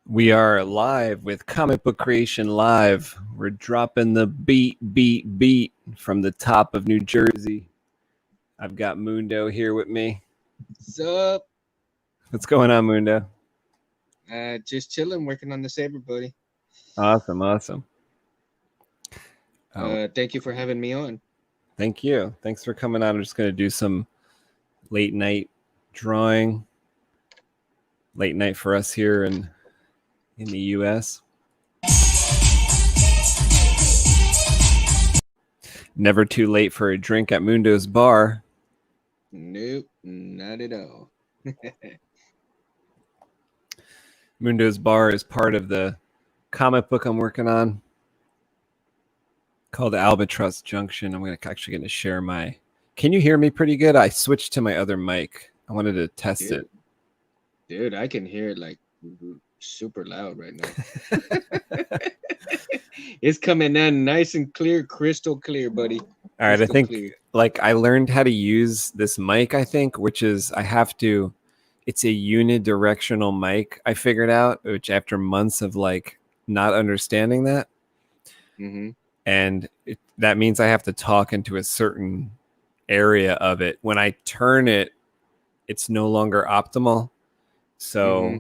We are live with Comic Book Creation Live. We're dropping the beat from the top of New Jersey. I've got Mundo here with me. What's up? What's going on, Mundo? Just chilling, working on the saber, buddy. Awesome. Oh, Thank you for having me on. thank you. Thanks for coming on. I'm just going to do some late night drawing. Late night for us here in the U.S. Never too late for a drink at Mundo's Bar. Nope, not at all. Mundo's Bar is part of the comic book I'm working on called Albatross Junction. I'm actually going to share my... Can you hear me pretty good? I switched to my other mic. I wanted to test it. Dude, I can hear it like super loud right now. It's coming in nice and clear, crystal clear, buddy. All right, I think clear. Like I learned how to use this mic, I think, which is it's a unidirectional mic I figured out, which after months of like not understanding that. Mm-hmm. And that means I have to talk into a certain area of it. When I turn it, it's no longer optimal. So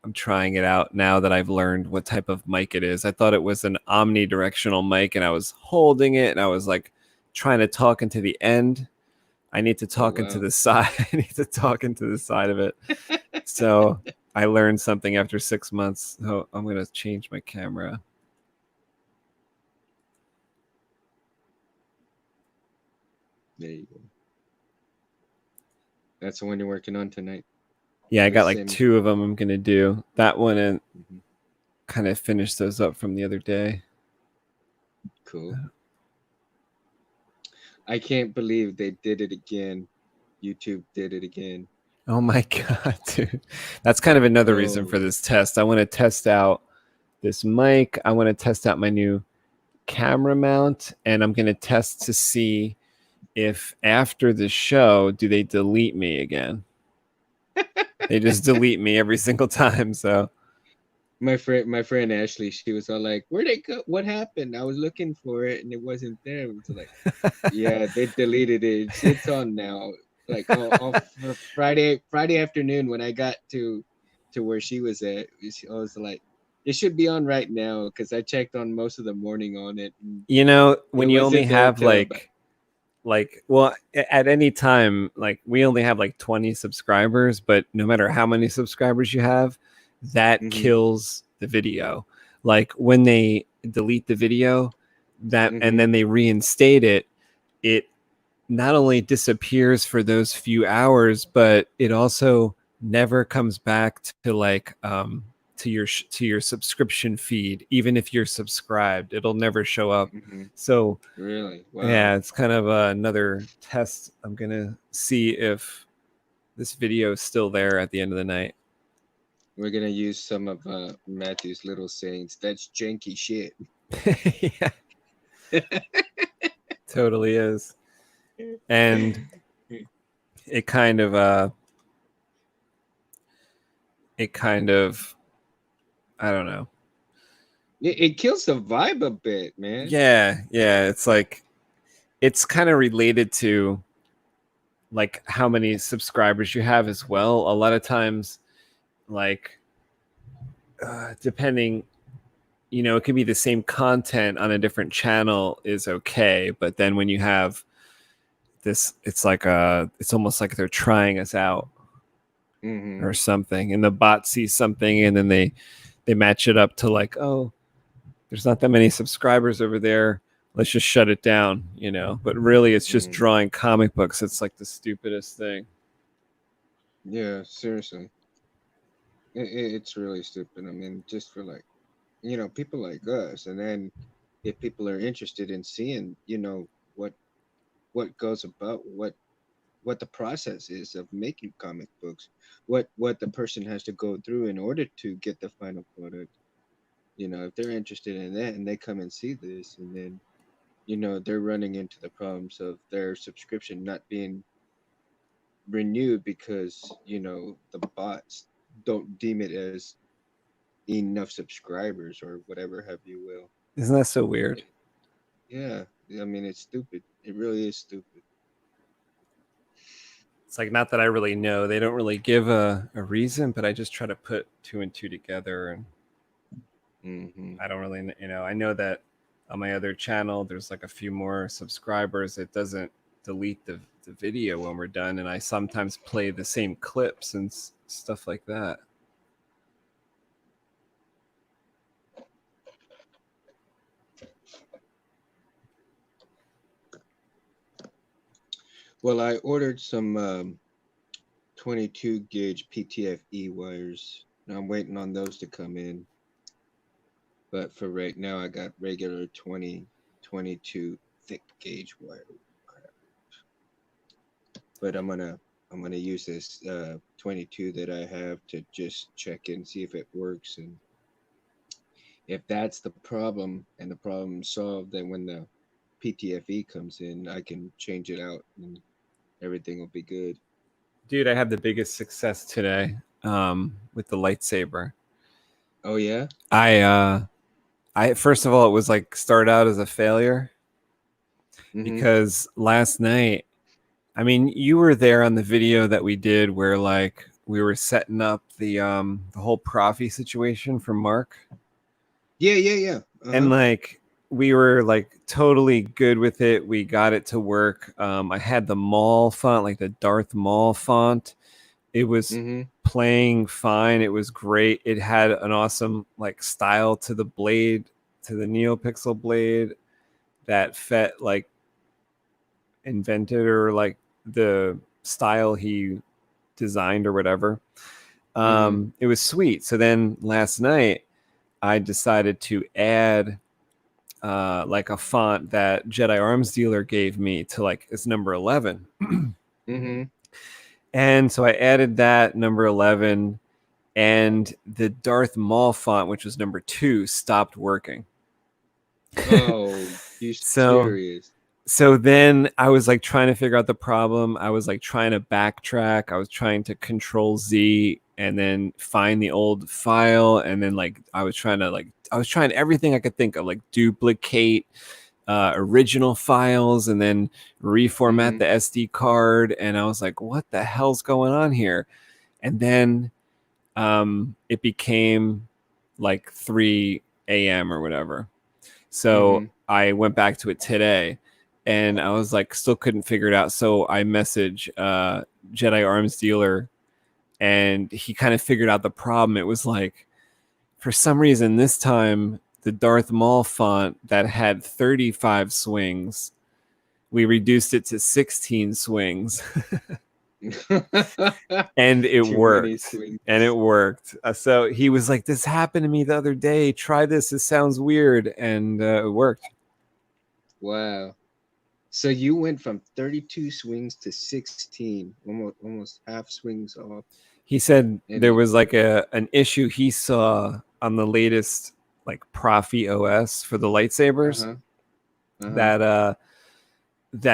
I'm trying it out now that I've learned what type of mic it is. I thought it was an omnidirectional mic and I was holding it and I was like trying to talk into the end. I need to talk into the side. I need to talk into the side of it. So I learned something after 6 months. So I'm going to change my camera. There you go. That's the one you're working on tonight. Yeah, I got like 2 of them I'm going to do. That one and kind of finish those up from the other day. Cool. I can't believe they did it again. YouTube did it again. Oh my God, dude. That's kind of another reason for this test. I want to test out this mic. I want to test out my new camera mount. And I'm going to test to see if after the show, do they delete me again? They just delete me every single time. So my friend Ashley, she was all like, "Where'd it go? What happened? I was looking for it and it wasn't there." It was like, "Yeah, they deleted it. It's on now." Like for Friday afternoon when I got to where she was at, I was like, "It should be on right now," because I checked on most of the morning on it. You know, when you only have well, at any time, like we only have like 20 subscribers, but no matter how many subscribers you have, that kills the video. Like when they delete the video, that and then they reinstate it, it not only disappears for those few hours, but it also never comes back to like to your subscription feed. Even if you're subscribed, it'll never show up. So really, wow. Yeah, it's kind of another test. I'm gonna see if this video is still there at the end of the night. We're gonna use some of Matthew's little sayings. That's janky shit. Yeah. Totally is. And it kind of I don't know. It kills the vibe a bit, man. Yeah. It's like it's kind of related to like how many subscribers you have as well. A lot of times, like depending, you know, it could be the same content on a different channel is okay, but then when you have this, it's almost like they're trying us out or something, and the bot sees something and then they match it up to like, oh, there's not that many subscribers over there, let's just shut it down, you know. But really it's just drawing comic books. It's like the stupidest thing. Yeah, seriously. It's really stupid. I mean, just for like, you know, people like us, and then if people are interested in seeing, you know, what goes about, what the process is of making comic books, what the person has to go through in order to get the final product. You know, if they're interested in that and they come and see this, and then, you know, they're running into the problems of their subscription not being renewed because, you know, the bots don't deem it as enough subscribers or whatever have you will. Isn't that so weird? Yeah, I mean, it's stupid. It really is stupid. It's like, not that I really know. They don't really give a reason, but I just try to put two and two together. And I don't really, I know that on my other channel, there's like a few more subscribers. It doesn't delete the video when we're done. And I sometimes play the same clips and stuff like that. Well, I ordered some 22 gauge PTFE wires. And I'm waiting on those to come in. But for right now, I got regular 22 thick gauge wire. But I'm gonna use this 22 that I have to just check and see if it works, and if that's the problem and the problem solved, then when the PTFE comes in, I can change it out and everything will be good. Dude, I had the biggest success today with the lightsaber. Oh yeah? I first of all, it was like started out as a failure because last night, I mean, you were there on the video that we did where like we were setting up the whole Profi situation for Mark. Yeah. And like we were like totally good with it. We got it to work. I had the Maul font, like the Darth Maul font. It was playing fine. It was great. It had an awesome like style to the blade, to the NeoPixel blade that Fett like invented, or like the style he designed or whatever. It was sweet. So then last night I decided to add like a font that Jedi Arms Dealer gave me to like it's number 11. And so I added that number 11, and the Darth Maul font, which was number 2, stopped working. Oh, you serious? So then I was like trying to figure out the problem. I was like trying to backtrack. I was trying to Control Z and then find the old file. And then like I was trying everything I could think of, like duplicate original files and then reformat the SD card. And I was like, what the hell's going on here? And then it became like 3 a.m. or whatever. So I went back to it today. And I was like, still couldn't figure it out. So I messaged Jedi Arms Dealer, and he kind of figured out the problem. It was like, for some reason, this time, the Darth Maul font that had 35 swings, we reduced it to 16 swings. And it worked. And it worked. So he was like, this happened to me the other day. Try this. It sounds weird. And it worked. Wow. So you went from 32 swings to 16, almost half swings off. He said there was like an issue he saw on the latest like Profi OS for the lightsabers that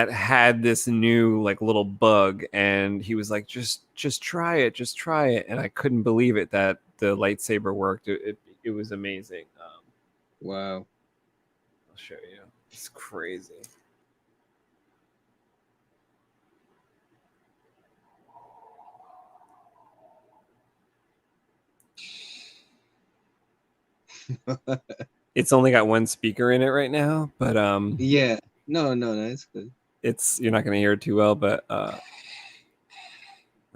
had this new like little bug, and he was like, just try it, and I couldn't believe it that the lightsaber worked. It was amazing. Wow. I'll show you. It's crazy. It's only got one speaker in it right now, but yeah, no, that's good. You're not gonna hear it too well, but let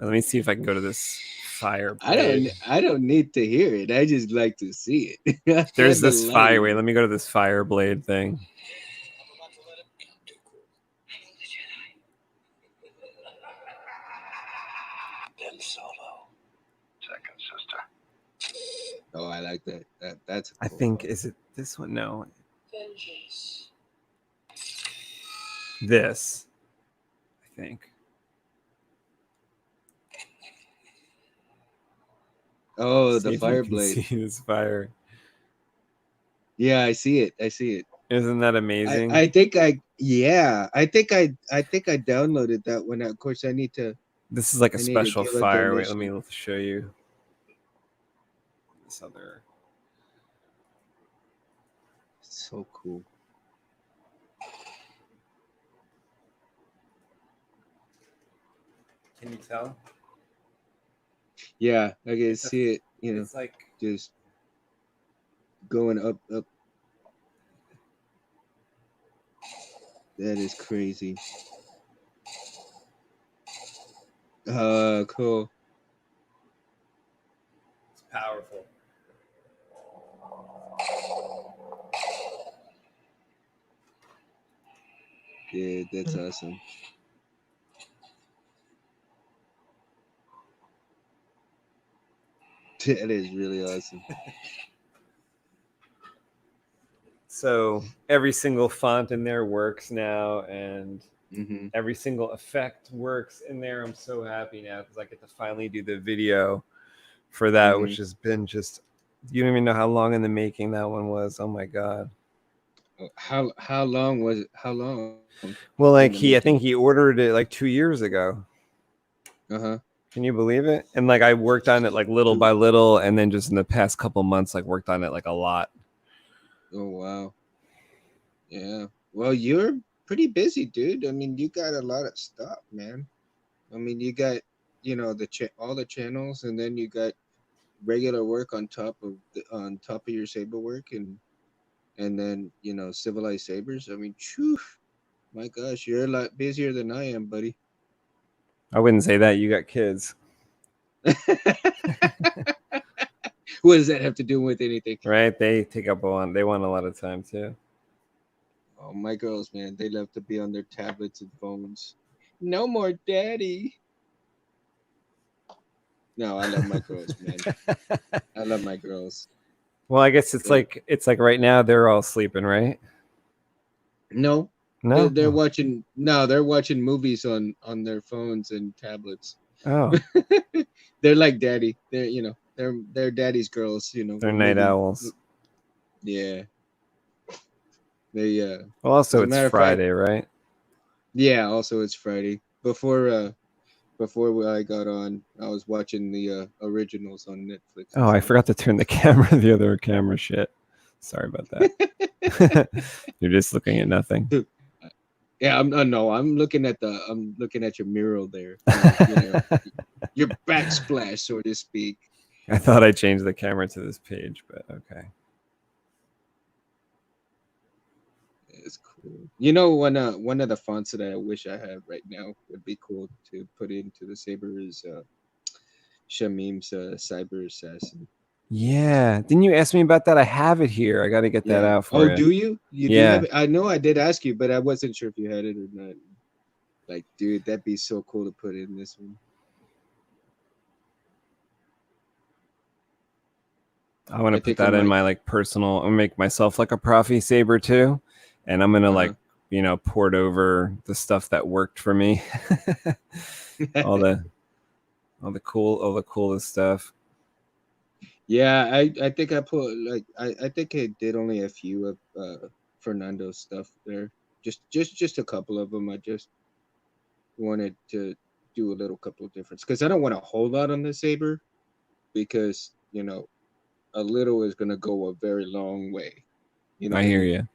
me see if I can go to this fire blade. I don't need to hear it. I just like to see it. There's this fire. Wait, let me go to this fire blade thing. Oh, I like that. That's. I think is it this one? No. This, I think. Oh, the fire blade. See this fire. Yeah, I see it. Isn't that amazing? I think I downloaded that one. Of course, I need to. This is like a special fire. Wait, let me show you this other. so cool. Can you tell? Yeah, I can see it. You know, It's like just going up. That is crazy. Cool. it's powerful. Yeah, that's awesome. That is really awesome. So every single font in there works now, and Mm-hmm. every single effect works in there. I'm so happy now because I get to finally do the video for that, Mm-hmm. which has been just, you don't even know how long in the making that one was. Oh my god. How long was it? How long Well, in the like I making? think he ordered it like 2 years ago. Uh-huh. Can you believe it? And like I worked on it like little by little, and then just in the past couple months, like worked on it like a lot. Oh wow. Yeah. Well, you're pretty busy, dude. I mean, you got a lot of stuff, man. I mean, you got, all the channels, and then you got regular work on top of your saber work, and then civilized sabers. I mean, phew, my gosh, you're a lot busier than I am, buddy. I wouldn't say that. You got kids, What does that have to do with anything? right? They take up they want a lot of time too. Oh, my girls, man, they love to be on their tablets and phones. No more daddy. No, I love my girls, man. I love my girls. Well, I guess They're, it's like right now they're all sleeping, right? no, No. they're watching. No, they're watching movies on their phones and tablets. Oh, They're like daddy. They're daddy's girls. they're night owls. Yeah. They Well, also as a it's matter of fact, Friday, right? yeah. Also, it's Friday. Before I got on, I was watching the originals on Netflix and Oh, I stuff. forgot to turn the camera, the other camera shit. Sorry about that. You're just looking at nothing. Yeah, I'm looking at your mural there. Your backsplash, so to speak. I thought I changed the camera to this page, but okay. It's cool. One of the fonts that I wish I had right now would be cool to put into the saber is Shamim's Cyber Assassin. Yeah. Didn't you ask me about that? I have it here. I got to get that Yeah. out Oh, for you. do you? You do Yeah. have it? I know I did ask you, but I wasn't sure if you had it or not. Like, dude, that'd be so cool to put in this one. I want I to put think I that in might. my like personal, I'll make myself like a Profi saber too. And I'm going to Uh-huh. like, port over the stuff that worked for me. all the all the coolest stuff. Yeah, I think I put like I think I did only a few of Fernando's stuff there. Just a couple of them. I just wanted to do a little couple of difference because I don't want a whole lot on the saber because a little is gonna go a very long way. You know I what I hear mean? you.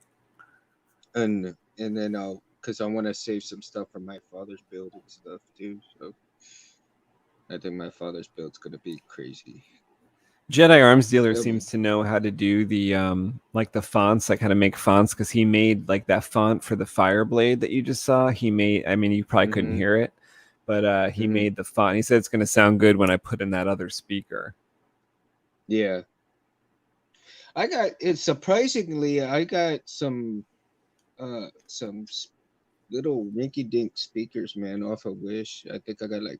And then because I want to save some stuff for my father's build and stuff too. So I think my father's build's gonna be crazy. Jedi Arms Dealer It'll be. seems to know how to do the like the fonts, like how to make fonts, because he made like that font for the Fireblade that you just saw. He made, I mean, you probably couldn't Mm-hmm. hear it, but he Mm-hmm. made the font. He said it's gonna sound good when I put in that other speaker. Yeah. I got it. Surprisingly, I got little rinky dink speakers, man, off of Wish. I think I got like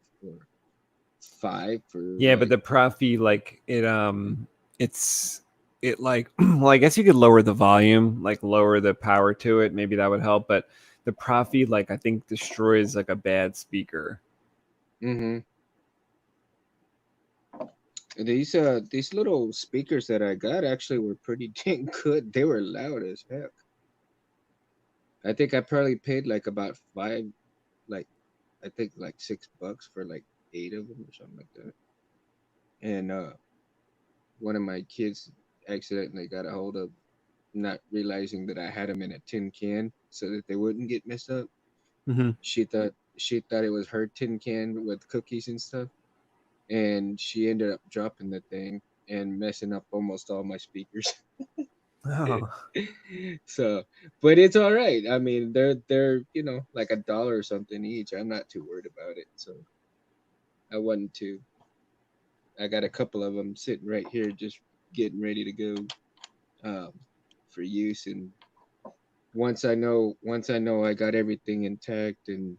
five for Yeah, but like. the Profi, like it's it like well, I guess you could lower the volume, like lower the power to it. Maybe that would help, but the Profi, like I think destroys like a bad speaker. Mm-hmm. These little speakers that I got actually were pretty dang good. They were loud as heck. I think I probably paid like about five, like I think like $6 for like eight of them or something like that. And one of my kids accidentally got a hold of not realizing that I had them in a tin can so that they wouldn't get messed up. Mm-hmm. She thought it was her tin can with cookies and stuff, and she ended up dropping the thing and messing up almost all my speakers. Oh, So, but it's all right. I mean, they're like $1 or something each. I'm not too worried about it. So I wasn't too. I got a couple of them sitting right here, just getting ready to go um, for use. And once I know I got everything intact and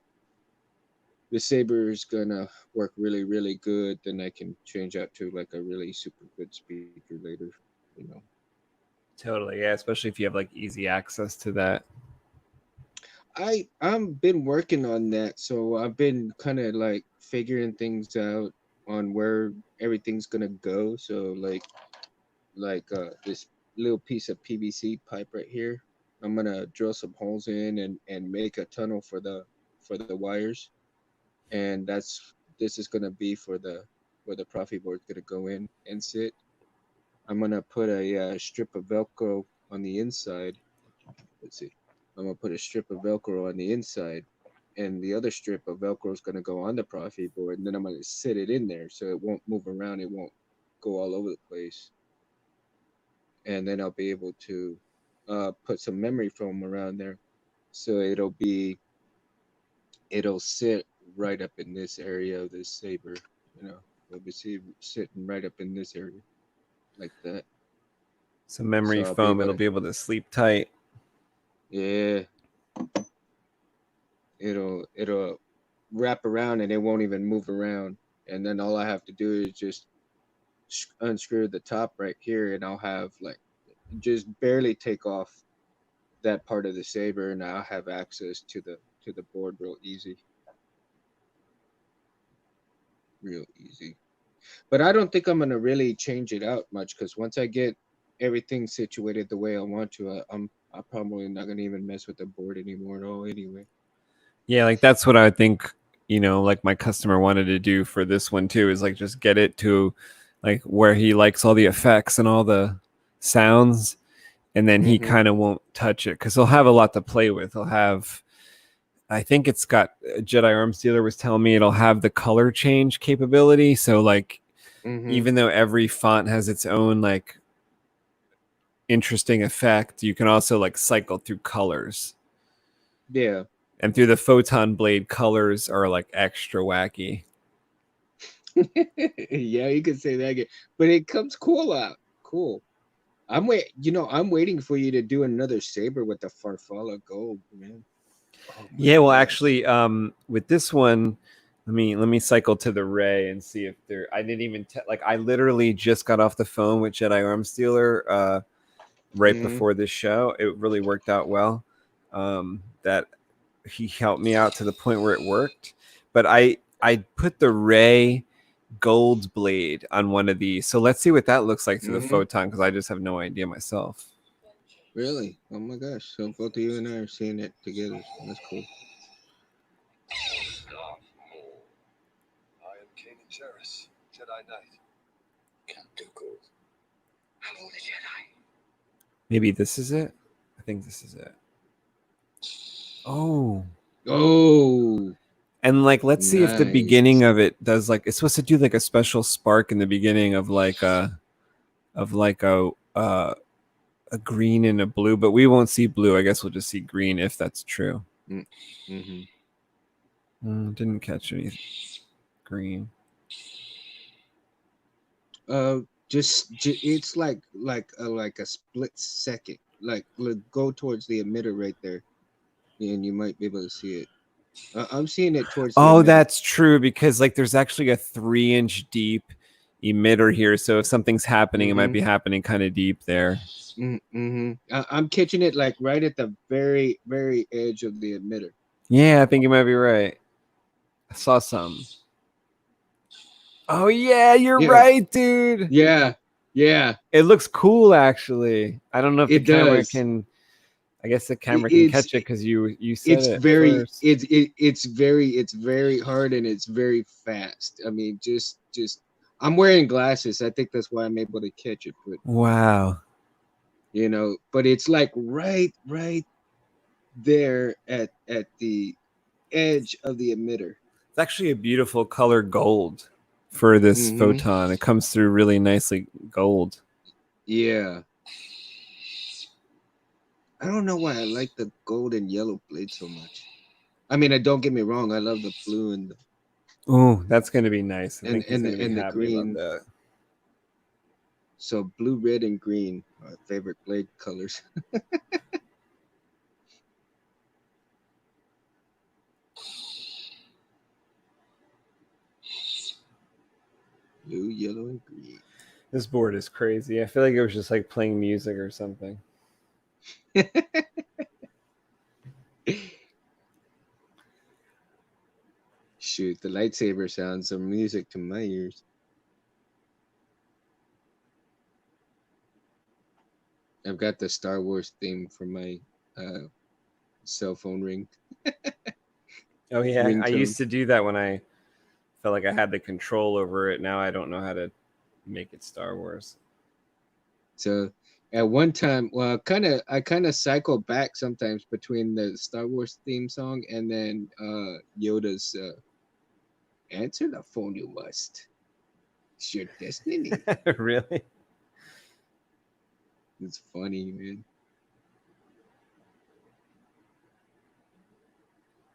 the Saber is gonna work really, really good, then I can change out to like a really super good speaker later. You know. totally. Yeah, especially if you have like easy access to that. I'm been working on that, so I've been kind of like figuring things out on where everything's gonna go. So like this little piece of PVC pipe right here, I'm gonna drill some holes in and make a tunnel for the wires, and this is gonna be for the where the Profi board's gonna go in and sit. I'm gonna put a strip of Velcro on the inside. Let's see. I'm gonna put a strip of Velcro on the inside, and the other strip of Velcro is gonna go on the Profi board, and then I'm gonna sit it in there so it won't move around. It won't go all over the place, and then I'll be able to put some memory foam around there, so it'll sit right up in this area of this Saber. You know, it'll be sitting right up in this area like that. So memory So I'll be foam, able it'll to, be able to sleep tight. yeah, it'll wrap around and it won't even move around. And then all I have to do is just unscrew the top right here, and I'll have like just barely take off that part of the Saber, and I'll have access to the board real easy, real easy. But I don't think I'm gonna really change it out much because once I get everything situated the way I want to, I'm probably not gonna even mess with the board anymore at all. Anyway. Yeah, like that's what I think, like my customer wanted to do for this one too, is like just get it to like where he likes all the effects and all the sounds, and then he Mhm. kind of won't touch it because he'll have a lot to play with. He'll have, I think it's got Jedi Arms Dealer was telling me it'll have the color change capability. So like Mhm. even though every font has its own like interesting effect, you can also like cycle through colors. Yeah. And through the photon blade, colors are like extra wacky. Yeah, you could say that again. But it comes cool out. Cool. I'm waiting for you to do another Saber with the Farfalla gold, man. Oh my Yeah, well, gosh. actually, with this one, let me cycle to the Ray and see if there. I didn't even like. I literally just got off the phone with Jedi Arms Dealer right Mhm. before this show. It really worked out well. That he helped me out to the point where it worked. But I put the Ray gold blade on one of these. So let's see what that looks like through the Mhm. photon because I just have no idea myself. Really? Oh my gosh. So both of you and I are seeing it together. So that's cool. Darth Maul. I am Kanan Jarrus, Jedi Knight. Count Dooku. Hello, the Jedi. Maybe this is it. I think this is it. Oh. Oh, And like let's see if the nice. beginning of it does like it's supposed to do like a special spark in the beginning of like a green and a blue, but we won't see blue. I guess we'll just see green if that's true. Mm-hmm. Didn't catch any green. Uh, it's like a split second. Like look, go towards the emitter right there, and you might be able to see it. I'm seeing it towards the Oh, emitter. that's true because like there's actually a 3-inch deep emitter here. So if something's happening, it might Mm-hmm. be happening kind of deep there. Mm-hmm. I'm catching it like right at the very, very edge of the emitter. Yeah, I think you might be right. I saw some. Oh yeah, you're Yeah, right, dude. yeah, yeah. It looks cool actually. I don't know if the It camera does. can. I guess the It, camera can it's catch it because you said it's it very first. it's very hard and it's very fast. I mean, just I'm wearing glasses. I think that's why I'm able to catch it. But Wow. but it's like right there at the edge of the emitter. It's actually a beautiful color gold for this Mm-hmm. photon. It comes through really nicely gold. Yeah. I don't know why I like the gold and yellow blade so much. I mean, don't get me wrong. I love the blue and Oh, that's going to be nice. I and think he's going to be the happy about green. that. So blue, red, and green are favorite blade colors. Blue, yellow, and green. This board is crazy. I feel like it was just like playing music or something. Shoot, the lightsaber sounds of music to my ears. I've got the Star Wars theme for my cell phone ring. Oh yeah, I Ringtone. used to do that when I felt like I had the control over it. Now I don't know how to make it Star Wars. So at one time, well, I kind of cycle back sometimes between the Star Wars theme song and then Yoda's "Answer the phone, you must. It's your destiny." Really? It's funny, man.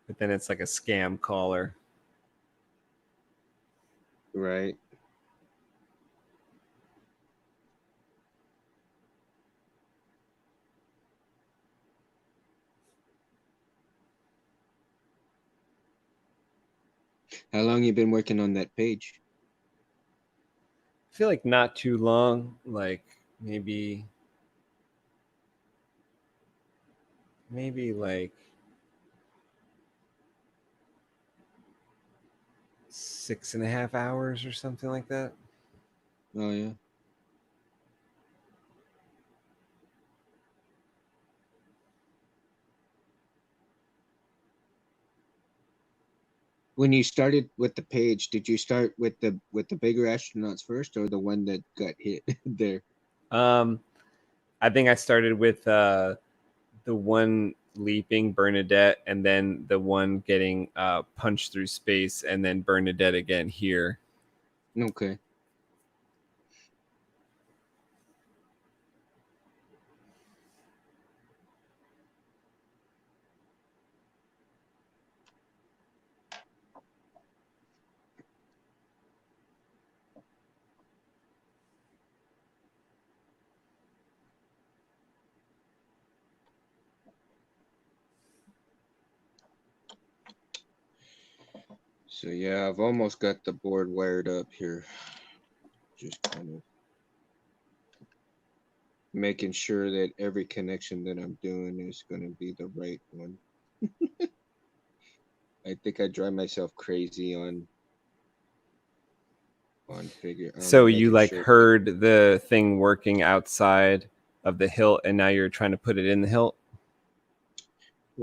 But then it's like a scam caller. Right. How long you been working on that page? I feel like not too long, like maybe like 6.5 hours or something like that. Oh yeah. When you started with the page, did you start with the bigger astronauts first, or the one that got hit there? I think I started with the one leaping Bernadette, and then the one getting punched through space, and then Bernadette again here. Okay. So yeah, I've almost got the board wired up here. Just kind of making sure that every connection that I'm doing is going to be the right one. I think I drive myself crazy on So you making like sure. heard the thing working outside of the hilt, and now you're trying to put it in the hilt.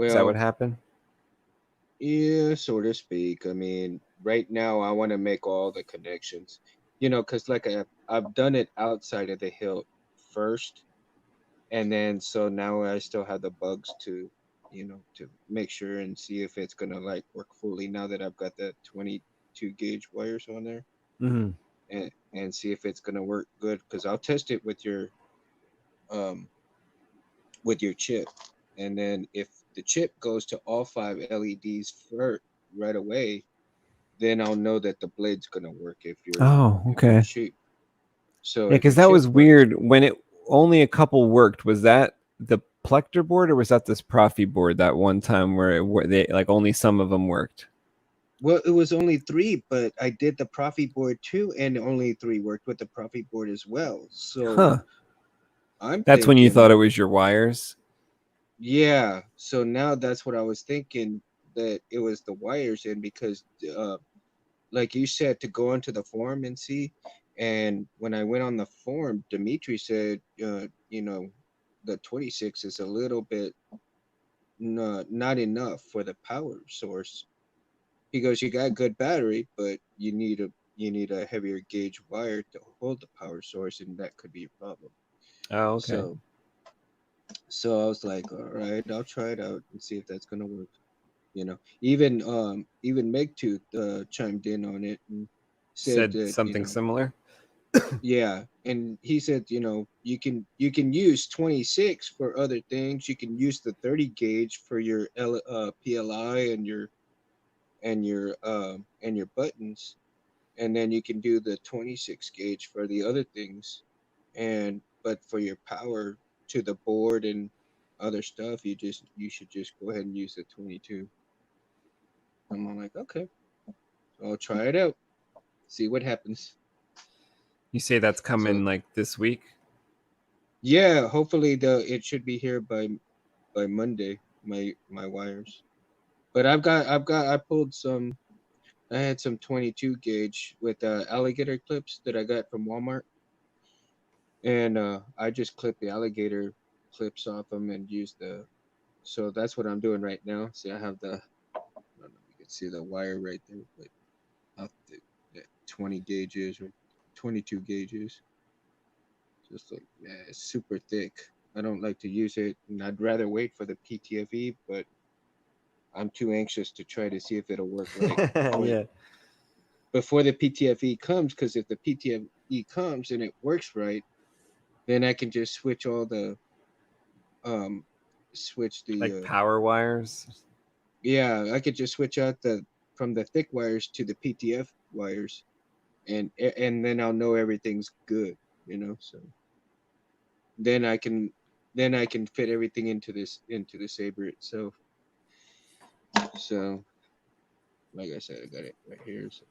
Is that what Well, happened? yeah, so to speak. I mean, right now I want to make all the connections, because like I've done it outside of the hilt first, and then so now I still have the bugs to, to make sure and see if it's gonna like work fully now that I've got the 22 gauge wires on there, Mm-hmm. and see if it's gonna work good. Because I'll test it um with your chip, and then if the chip goes to all 5 LEDs first right away, then I'll know that the blade's gonna work if you're Oh, okay. shoot. So Yeah, if the because that chip was works, weird when it only a couple worked. Was that the Plector board, or was that this Profi board that one time where they like only some of them worked? well, it was only 3, but I did the Profi board too, and only 3 worked with the Profi board as well. So Huh. I'm That's when you thought thinking, it was your wires. yeah. So now that's what I was thinking, that it was the wires, and because like you said, to go onto the forum and see. And when I went on the forum, Dimitri said, the 26 is a little bit not enough for the power source. He goes, you got good battery, but you need a heavier gauge wire to hold the power source, and that could be a problem. Oh, okay. So So I was like, all right, I'll try it out and see if that's gonna work. Even Megtooth chimed in on it and said Said that, something similar. yeah, and he said, you can use 26 for other things. You can use the 30 gauge for your PLI and your buttons, and then you can do the 26 gauge for the other things. And but for your power to the board and other stuff, you should just go ahead and use the 22. I'm all like, okay, I'll try it out, see what happens. You say that's So coming like this week? yeah, hopefully it should be here by Monday. My wires, but I pulled some. I had some 22 gauge with alligator clips that I got from Walmart, and I just clipped the alligator clips off them and used the. So that's what I'm doing right now. See, I have I don't know if you can see the wire right there, but how thick that 20 gauges or 22 gauges. Just like, yeah, it's super thick. I don't like to use it, and I'd rather wait for the PTFE, but I'm too anxious to try to see if it'll work right Yeah. before the PTFE comes. Because if the PTFE comes and it works right, then I can just switch all the um, switch the Like power wires. yeah, I could just switch out the from the thick wires to the PTF wires, and then I'll know everything's good. So then I can then I can fit everything into the Saber itself. So like I said, I got it right here. So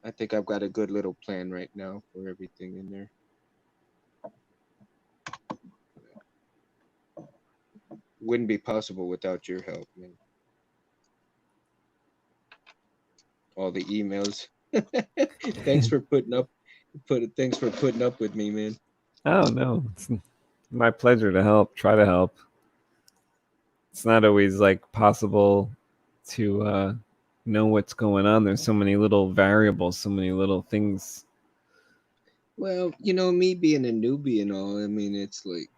I think I've got a good little plan right now for everything in there. Wouldn't be possible without your help, man. All the emails. Thanks for putting up with me, man. Oh no, it's my pleasure to help. Try to help. It's not always like possible to know what's going on. There's so many little variables, so many little things. Well, me being a newbie and all, I mean, it's like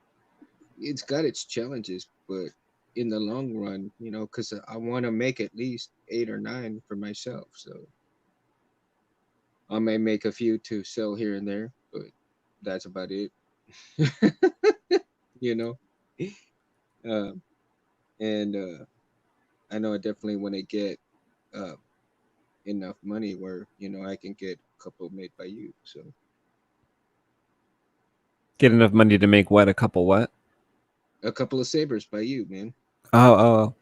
it's got its challenges, but in the long run, because I want to make at least 8 or 9 for myself. So I may make a few to sell here and there, but that's about it. you know, uh, and I know I definitely want to get uh, enough money where I can get a couple made by you. So Get enough money to make what? A couple what? a couple of sabers by you, man. Oh, oh,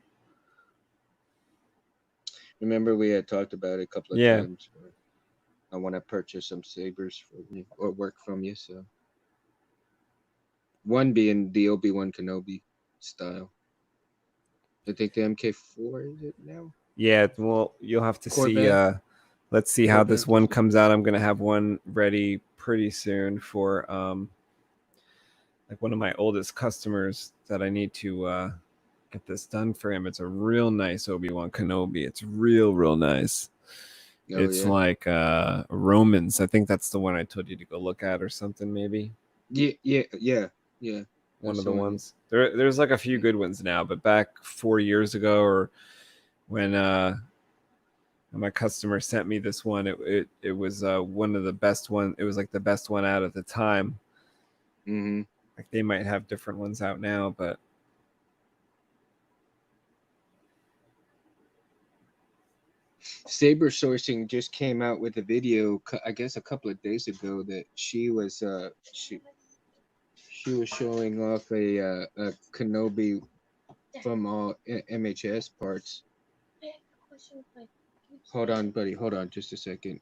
Remember we had talked about it a couple of yeah. times. Where I want to purchase some sabers for you or work from you. So one being the Obi-Wan Kenobi style. I think the MK4 is it now? Yeah, well, you'll have to see. Corvette. Let's see how this Corvette one is it? comes out. I'm gonna have one ready pretty soon for like one of my oldest customers that I need to get this done for him. It's a real nice Obi-Wan Kenobi. It's real nice. Oh It's yeah. like Romans. I think that's the one I told you to go look at or something. Maybe Yeah. one That's of the the one. ones. There's like a few Yeah. good ones now, but back 4 years ago, or when my customer sent me this one. It was one of the best one. It was like the best one out at the time. Mm-hmm. Like they might have different ones out now, but Saber Sourcing just came out with a video, I guess a couple of days ago, that she was showing off a Kenobi from all MHS parts. Hold on, buddy. Hold on, just a second.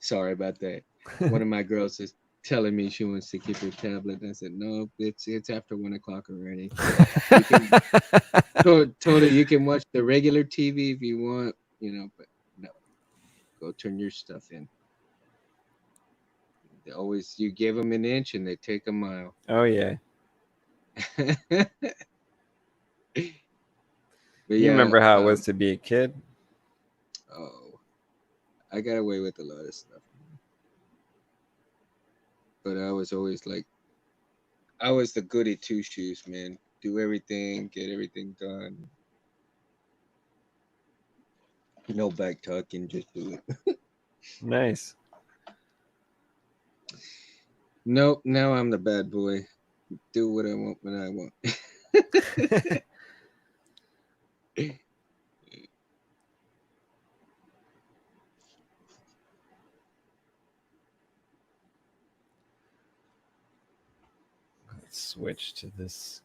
Sorry about that. One of my girls is telling me she wants to keep her tablet. I said, no, it's after 1 o'clock already. You can told her you can watch the regular TV if you want, but no, go turn your stuff in. They always, you give them an inch and they take a mile. Oh yeah. But You yeah, remember how it was to be a kid? oh, I got away with a lot of stuff, but I was always like, I was the goody two shoes, man. Do everything, get everything done. No back talking, just do it. Nice. Nope, now I'm the bad boy. Do what I want when I want. Let's switch to this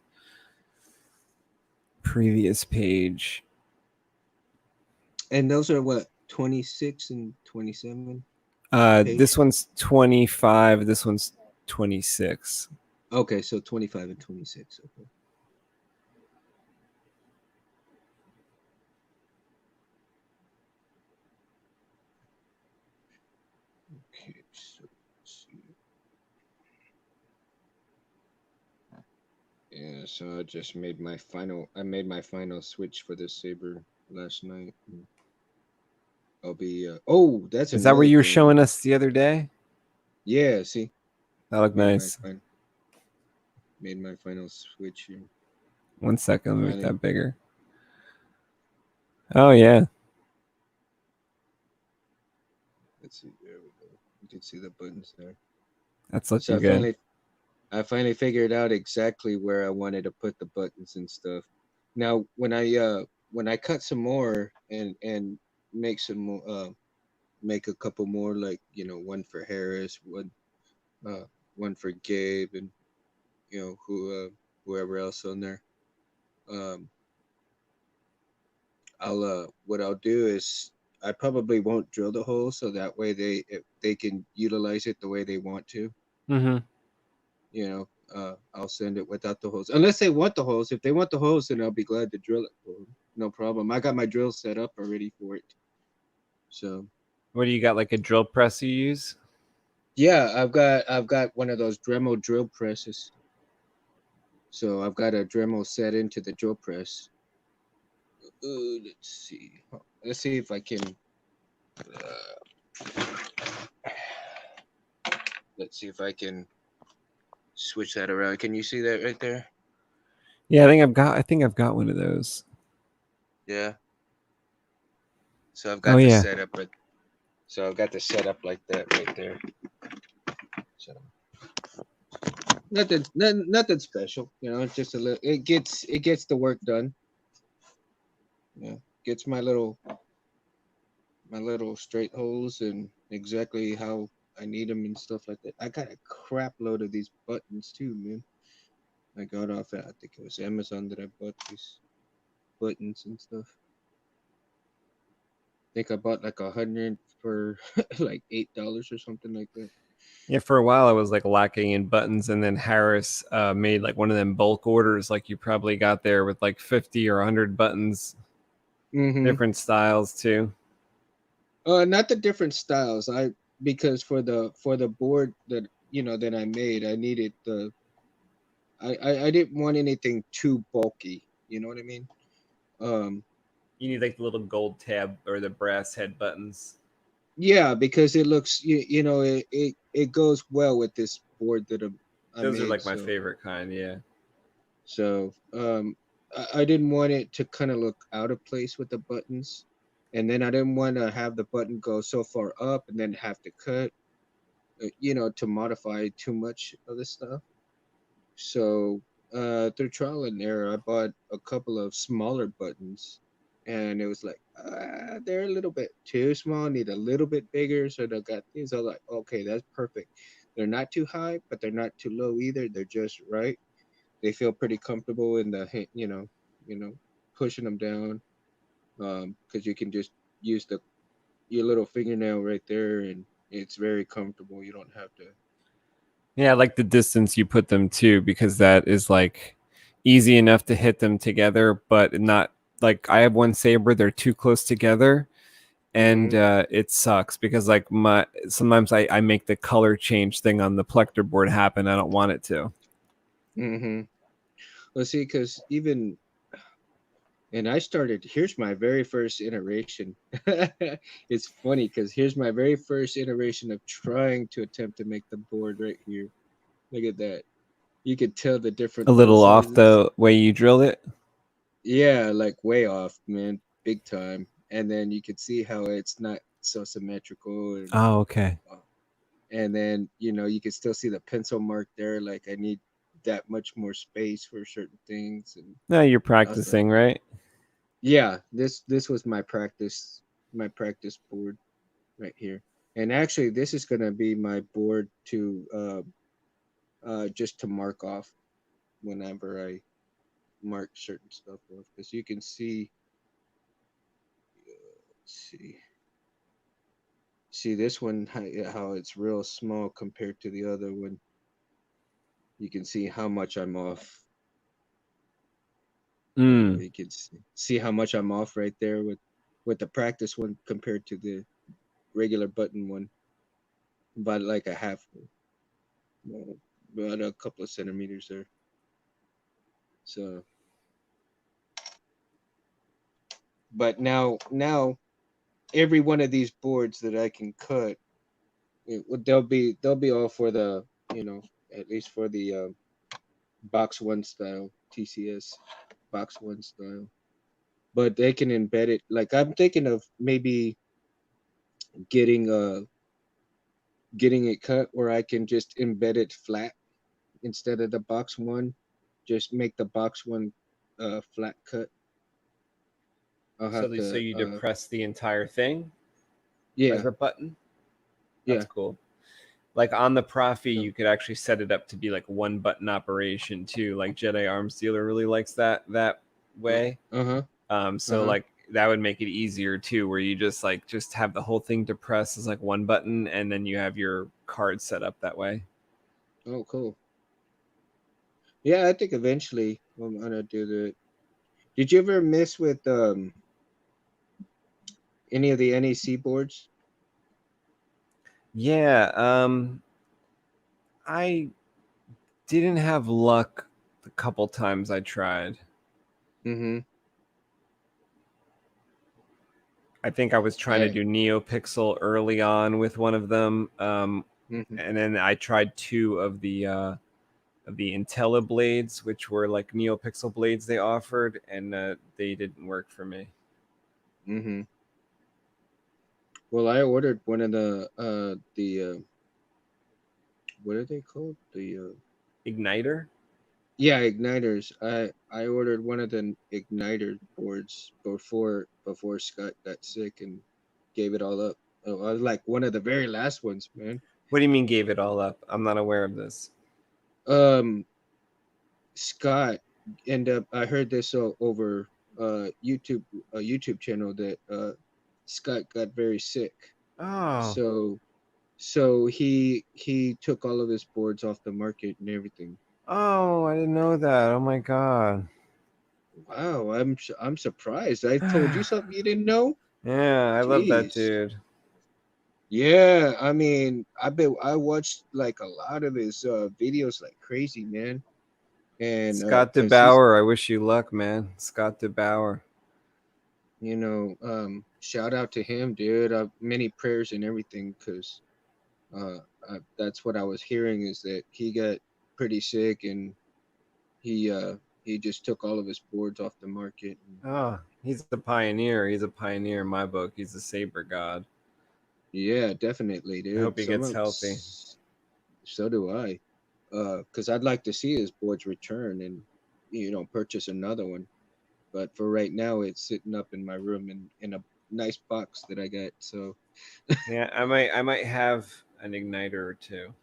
previous page. And those are what, 26 and 27? This one's 25. This one's 26. Okay, so 25 and 26. Okay. Okay, so let's see. Yeah, so I just made my final. I made my final switch for this saber last night. I'll be. Oh, that's Is that where another you were thing. showing us the other day? Yeah, see. That looked nice. Made my final switch here. 1 second, let me make that bigger. Oh yeah. Let's see. There we go. You can see the buttons there. That's looking good. I finally figured out exactly where I wanted to put the buttons and stuff. Now, when I cut some more and make some more, make a couple more, like one for Harris, one for Gabe, and whoever else on there. What I'll do is I probably won't drill the hole, so that way they can utilize it the way they want to. Mm-hmm. I'll send it without the holes, unless they want the holes. If they want the holes, then I'll be glad to drill it for them. No problem. I got my drill set up already for it. So, what do you got? Like a drill press you use? Yeah, I've got one of those Dremel drill presses. So I've got a Dremel set into the drill press. Let's see. Let's see if I can. Let's see if I can switch that around. Can you see that right there? Yeah, I think I've got one of those. Yeah. So I've got the setup, so I've got the setup like that right there. So nothing special, It's just a little. It gets the work done. Yeah, gets my little straight holes and exactly how I need them and stuff like that. I got a crap load of these buttons too, man. I got off at, I think it was Amazon that I bought these buttons and stuff. I think I bought like 100 for like $8 or something like that. Yeah, for a while I was like lacking in buttons, and then Harris made like one of them bulk orders, like you probably got there with like 50 or 100 buttons, different styles too. Not the different styles. Because for the board that that I made, I needed I didn't want anything too bulky. You know what I mean? You need like the little gold tab or the brass head buttons. Yeah, because it looks it goes well with this board that I Those made, are like my favorite kind. Yeah. So I didn't want it to kind of look out of place with the buttons, and then I didn't want to have the button go so far up and then have to cut, to modify too much of the stuff. So through trial and error, I bought a couple of smaller buttons, and it was like they're a little bit too small, need a little bit bigger. So I got these. I was like, okay, that's perfect. They're not too high, but they're not too low either. They're just right. They feel pretty comfortable in the pushing them down, because you can just use your little fingernail right there, and it's very comfortable. You don't have to Yeah, like the distance you put them to, because that is like easy enough to hit them together, but not like I have one saber, they're too close together, and it sucks because like my sometimes I make the color change thing on the plector board happen. I don't want it to. Mm-hmm. Well, see, because even and I started. Here's my very first iteration. It's funny because here's my very first iteration of trying to attempt to make the board right here. Look at that. You could tell the different A board little off sizes. the way you drilled it. Yeah, like way off, man, big time. And then you could see how it's not so symmetrical, Oh, okay. uh, and then you can still see the pencil mark there. Like I need that much more space for certain things, and No, you're I was like, practicing, right? yeah, this was my practice board right here. And actually, this is gonna be my board to just to mark off whenever I mark certain stuff off, because you can see. Let's see this one, how it's real small compared to the other one. You can see how much I'm off. Mm. You can see how much I'm off right there with the practice one compared to the regular button one, by like a half, uh, about a couple of centimeters there. So, but now every one of these boards that I can cut, they'll be all for the, at least for the box one style TCS box one style. But they can embed it. Like I'm thinking of maybe getting getting it cut where I can just embed it flat instead of the box one. Just make the box one flat cut. I'll So, have so to you depress the entire thing as yeah, a button. That's yeah. cool. Like on the Profi, So you could actually set it up to be like one button operation too. Like Jedi Arms Dealer really likes that way. uh-huh. So Uh-huh. like that would make it easier too, where you just have the whole thing depressed as like one button, and then you have your card set up that way. Oh cool. Yeah, I think eventually I'm gonna do that. Did you ever mess with any of the NEC boards? Yeah, I didn't have luck the couple times I tried. Mm-hmm. I think I was trying to I do NeoPixel early on with one of them, mm-hmm. and then I tried two of the IntelliBlades, which were like NeoPixel blades they offered, and they didn't work for me. Mm-hmm. Well, I ordered one of the what are they called? The Igniter? yeah, igniters. I ordered one of the igniter boards before Scott got sick and gave it all up. Oh, I was like one of the very last ones, man. What do you mean gave it all up? I'm not aware of this. Um, Scott end up. I heard this over YouTube, a YouTube channel that Scott got very sick. Oh, So he took all of his boards off the market and everything. oh, I didn't know that. Oh my god. Wow, I'm surprised. I told you something you didn't know. Yeah, I love that Jeez. dude. Yeah, I mean, I watched like a lot of his videos like crazy, man. And Scott cuz he's, DeBauer, I wish you luck, man. Scott DeBauer. shout out to him, dude. Many prayers and everything, cuz that's what I was hearing, is that he got pretty sick, and he uh he just took all of his boards off the market. And Oh, he's a pioneer. He's a pioneer in my book. He's a saber god. yeah, definitely, I dude. hope he gets healthy. So do I. Because I'd like to see his boards return and purchase another one. But for right now, it's sitting up in my room in a nice box that I got. Yeah, I might have an igniter or two.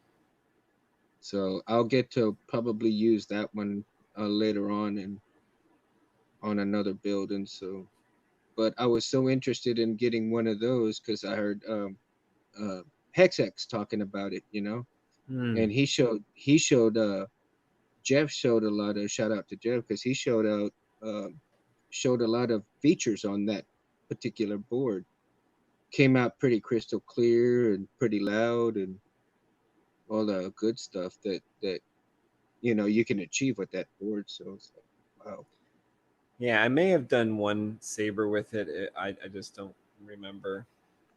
So I'll get to probably use that one later on and on another build. And so, but I was so interested in getting one of those because I heard uh, Hexx talking about it. And he showed Jeff showed a lot of, shout out to Jeff, because he showed a lot of features on that particular board. Came out pretty crystal clear and pretty loud and all the good stuff that you can achieve with that board. So it's like, wow. Yeah, I may have done one saber with it. I just don't remember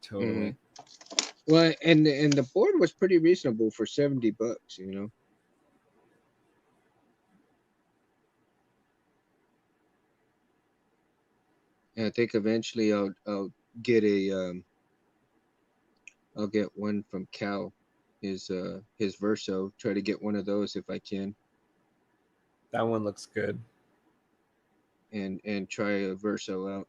totally. Well, and the board was pretty reasonable for $70, And I think eventually I'll get I'll get one from Cal, his Verso. Try to get one of those if I can. That one looks good. And try a Verso out,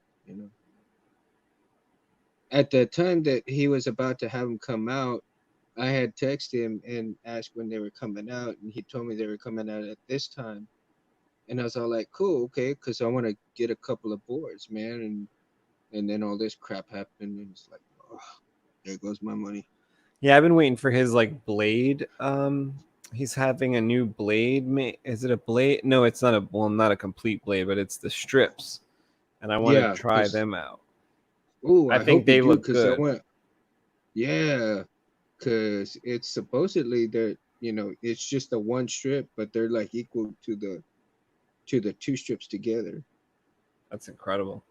At the time that he was about to have them come out, I had texted him and asked when they were coming out, and he told me they were coming out at this time. And I was all like, cool, okay, because I want to get a couple of boards, man. And then all this crap happened, and it's like, oh, there goes my money. Yeah, I've been waiting for his like blade. He's having a new blade. Is it a blade? No, it's not not a complete blade, but it's the strips, and I want to try them out. Oh, I think they look good. Yeah, because it's supposedly that it's just a one strip, but they're like equal to the two strips together. That's incredible.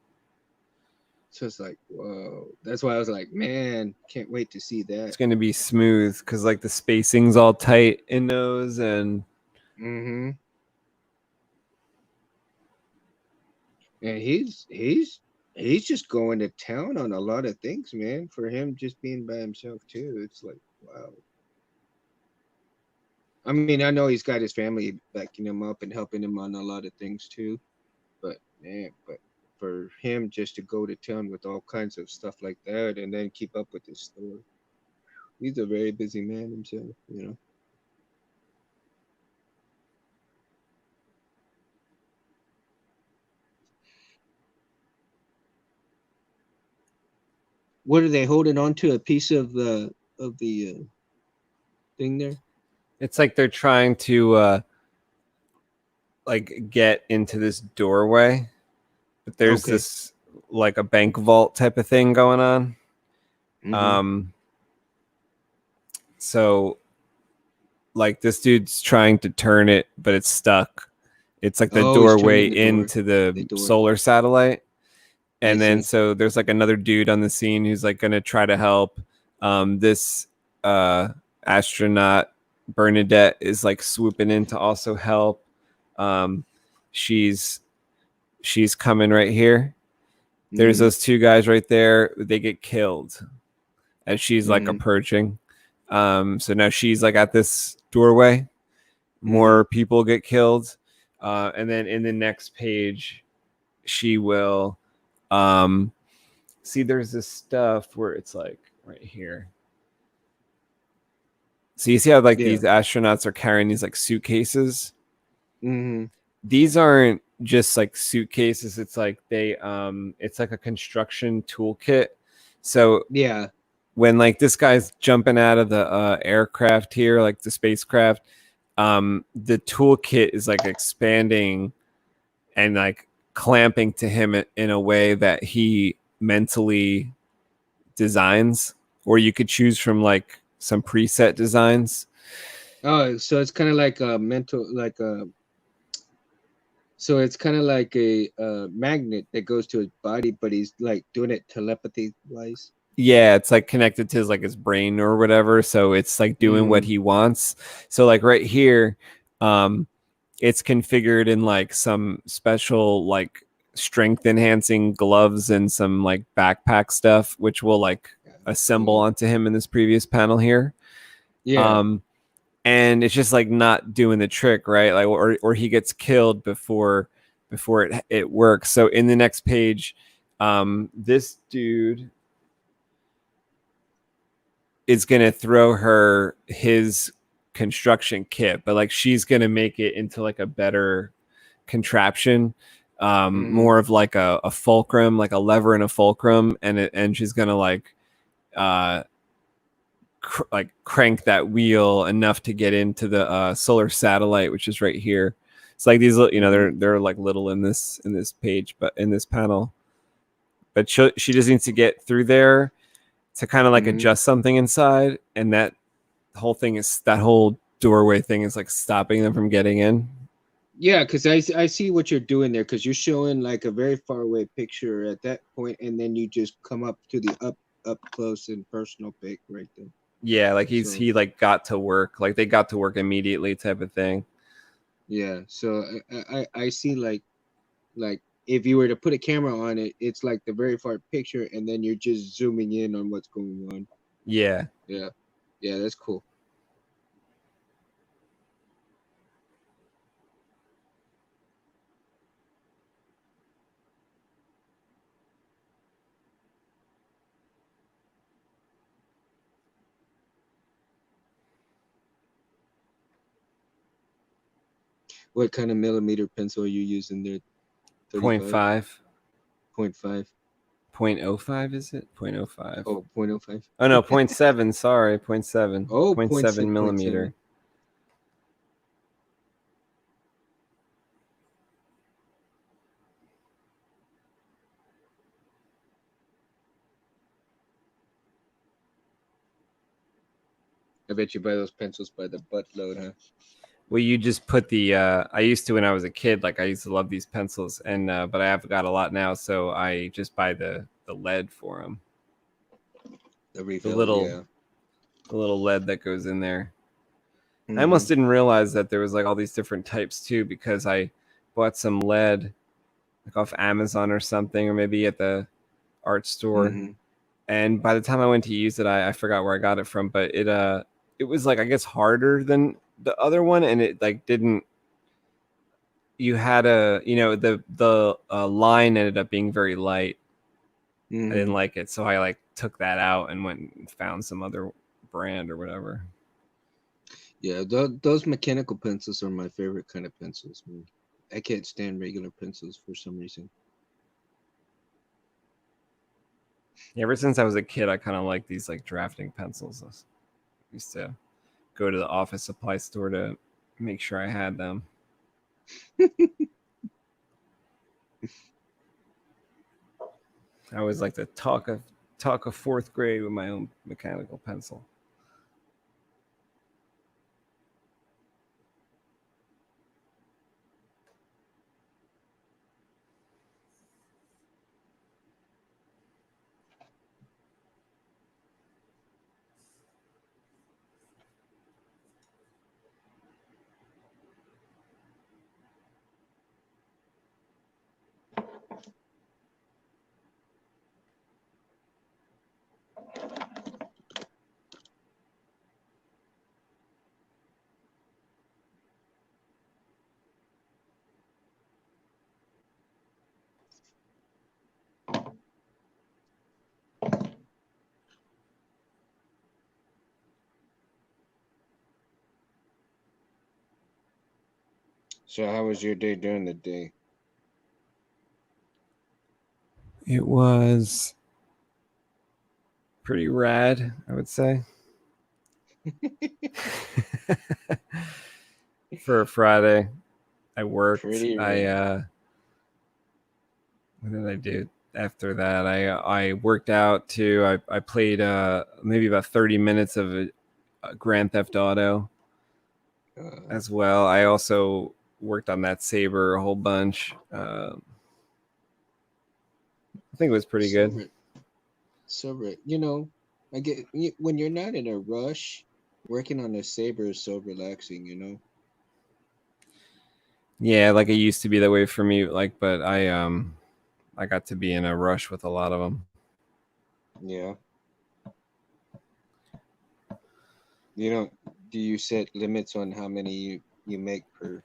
So it's like, whoa. That's why I was like, man, can't wait to see that. It's going to be smooth because like the spacing's all tight in those and. And he's just going to town on a lot of things, man. For him just being by himself too, it's like, wow. I mean, I know he's got his family backing him up and helping him on a lot of things too, but for him just to go to town with all kinds of stuff like that and then keep up with his store, he's a very busy man himself, What are they holding on to? A piece of the thing there? It's like they're trying to like get into this doorway, but there's this like a bank vault type of thing going on. So like this dude's trying to turn it, but it's stuck. It's like the doorway into the solar satellite. And then so there's like another dude on the scene who's like going to try to help. This astronaut Bernadette is like swooping in to also help. She's coming right here. There's those two guys right there. They get killed as she's like approaching. So now she's like at this doorway. More people get killed. And then in the next page, she will see there's this stuff where it's like right here. So you see how like these astronauts are carrying these like suitcases. These aren't just like suitcases. It's like it's like a construction toolkit. So when like this guy's jumping out of the aircraft here, like the spacecraft, the toolkit is like expanding and like clamping to him in a way that he mentally designs, or you could choose from like some preset designs. Oh, so it's kind of like a mental, so it's kind of like a magnet that goes to his body, but he's like doing it telepathy wise. Yeah, it's like connected to his brain or whatever, so it's like doing what he wants. So like right here, it's configured in like some special like strength enhancing gloves and some like backpack stuff, which will like assemble onto him in this previous panel here. And it's just like not doing the trick, right? Like or he gets killed before it works. So in the next page, this dude is gonna throw her his construction kit, but like she's gonna make it into like a better contraption, more of like a fulcrum, like a lever and a fulcrum, and she's gonna like crank that wheel enough to get into the solar satellite, which is right here. It's like these, they're like little in this page, but in this panel. But she just needs to get through there to kind of like adjust something inside, and that whole doorway thing is like stopping them from getting in. Yeah, because I see what you're doing there, because you're showing like a very far away picture at that point, and then you just come up to the up close and personal pic right there. Yeah, like he like got to work, like they got to work immediately type of thing. Yeah, so I see like if you were to put a camera on it, it's like the very far picture, and then you're just zooming in on what's going on. Yeah. Yeah, that's cool. What kind of millimeter pencil are you using there? 0.5. 0.5. 0.05 is it? 0.05. Oh, 0.05. Oh no, 0.7. Sorry, 0.7. Oh, 0.7 millimeter. 0.7. I bet you buy those pencils by the buttload, huh? Well, you just put the I used to when I was a kid, like I used to love these pencils, and but I have got a lot now, so I just buy the lead for them. The refill, the little lead that goes in there. I almost didn't realize that there was like all these different types too, because I bought some lead like off Amazon or something, or maybe at the art store. And by the time I went to use it, I forgot where I got it from, but it was like, I guess, harder than the other one, and it like didn't. You had the line ended up being very light. I didn't like it, so I like took that out and went and found some other brand or whatever. Yeah, those mechanical pencils are my favorite kind of pencils. I can't stand regular pencils for some reason. Ever since I was a kid, I kind of like these like drafting pencils. I used to go to the office supply store to make sure I had them. I always like to talk of fourth grade with my own mechanical pencil. So how was your day during the day? It was pretty rad, I would say. For a Friday, I worked. What did I do after that? I worked out too. I played maybe about 30 minutes of a Grand Theft Auto as well. I also worked on that Saber a whole bunch. I think it was pretty good. So, I get when you're not in a rush, working on a Saber is so relaxing, Yeah, like it used to be that way for me. Like, but I got to be in a rush with a lot of them. Yeah. Do you set limits on how many you make per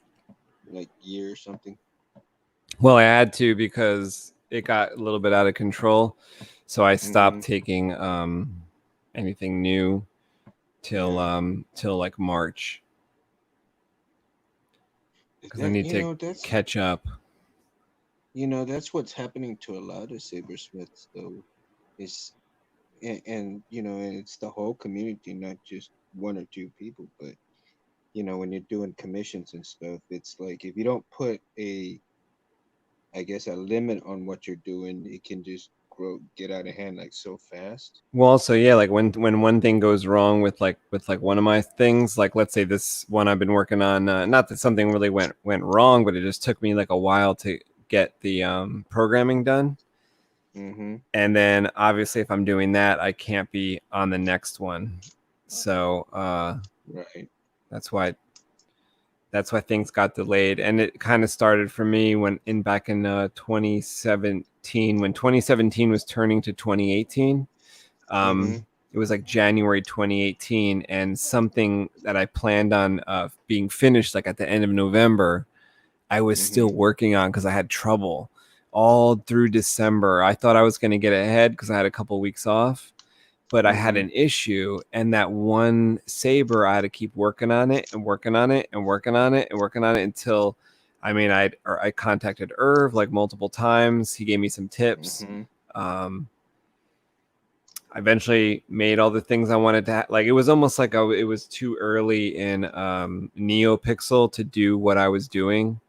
like year or something? Well, I had to because it got a little bit out of control. So I stopped taking anything new till like March. Because I need to catch up. That's what's happening to a lot of sabersmiths though. Is and you know, and it's the whole community, not just one or two people. But you know, when you're doing commissions and stuff, it's like if you don't put a, I guess, a limit on what you're doing, it can just get out of hand like so fast. Well, also, yeah, like when one thing goes wrong with like one of my things, like let's say this one I've been working on, not that something really went wrong, but it just took me like a while to get the programming done. Mm-hmm. And then obviously if I'm doing that, I can't be on the next one. So Right. that's why things got delayed. And it kind of started for me back in 2017, when 2017 was turning to 2018. Mm-hmm. It was like January 2018, and something that I planned on being finished like at the end of November, I was still working on because I had trouble all through December. I thought I was going to get ahead because I had a couple weeks off, but I had an issue, and that one saber, I had to keep working on it and working on it and working on it and working on it until, I mean, I contacted Irv like multiple times. He gave me some tips. I eventually made all the things I wanted to like. It was almost like it was too early in NeoPixel to do what I was doing.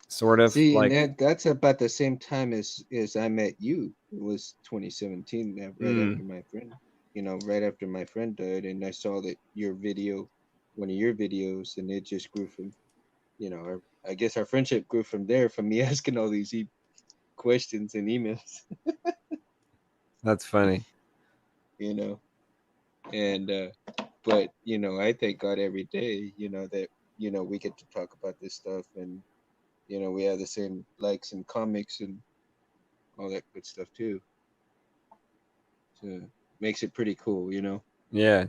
Sort of See, like and that's about the same time as I met you. It was 2017, right after my friend, you know, right after my friend died, and I saw that your video, one of your videos, and it just grew from, you know, I guess our friendship grew from there, from me asking all these questions and emails, that's funny. you know, and but you know, I thank God every day, you know, that you know we get to talk about this stuff, and you know we have the same likes and comics and all that good stuff too. So makes it pretty cool, you know. Yeah.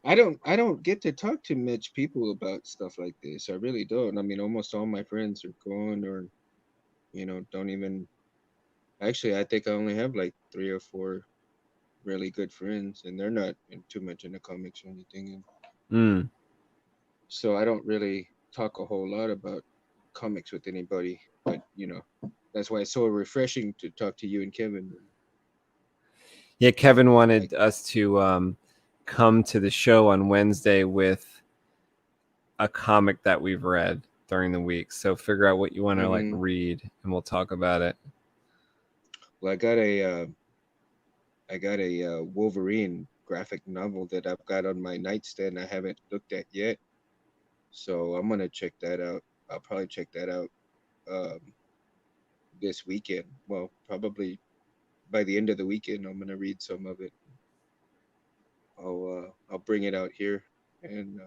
I don't get to talk to much people about stuff like this. I really don't. I mean, almost all my friends are gone, or you know, don't even. Actually, I think I only have like 3 or 4 really good friends, and they're not too much into comics or anything. And Mm. so I don't really talk a whole lot about comics with anybody. But you know, that's why it's so refreshing to talk to you and Kevin. Yeah, Kevin Like, wanted us to come to the show on Wednesday with a comic that we've read during the week. So figure out what you want to like read, and we'll talk about it. well, I got a Wolverine graphic novel that I've got on my nightstand. I haven't looked at yet, so I'm gonna check that out. I'll probably check that out um, this weekend. Well, probably by the end of the weekend, I'm gonna read some of it. I'll bring it out here, and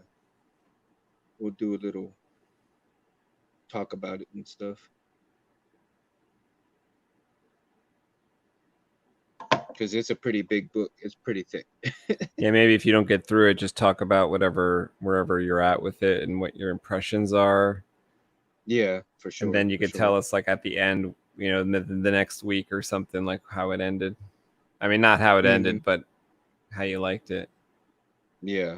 we'll do a little talk about it and stuff. Because it's a pretty big book. It's pretty thick. Yeah, maybe if you don't get through it, just talk about wherever you're at with it and what your impressions are. Yeah, for And sure. then you For could tell sure. us like at the end, you know, the next week or something, like how it ended. I mean, not how it Hmm. ended, but how you liked it. Yeah.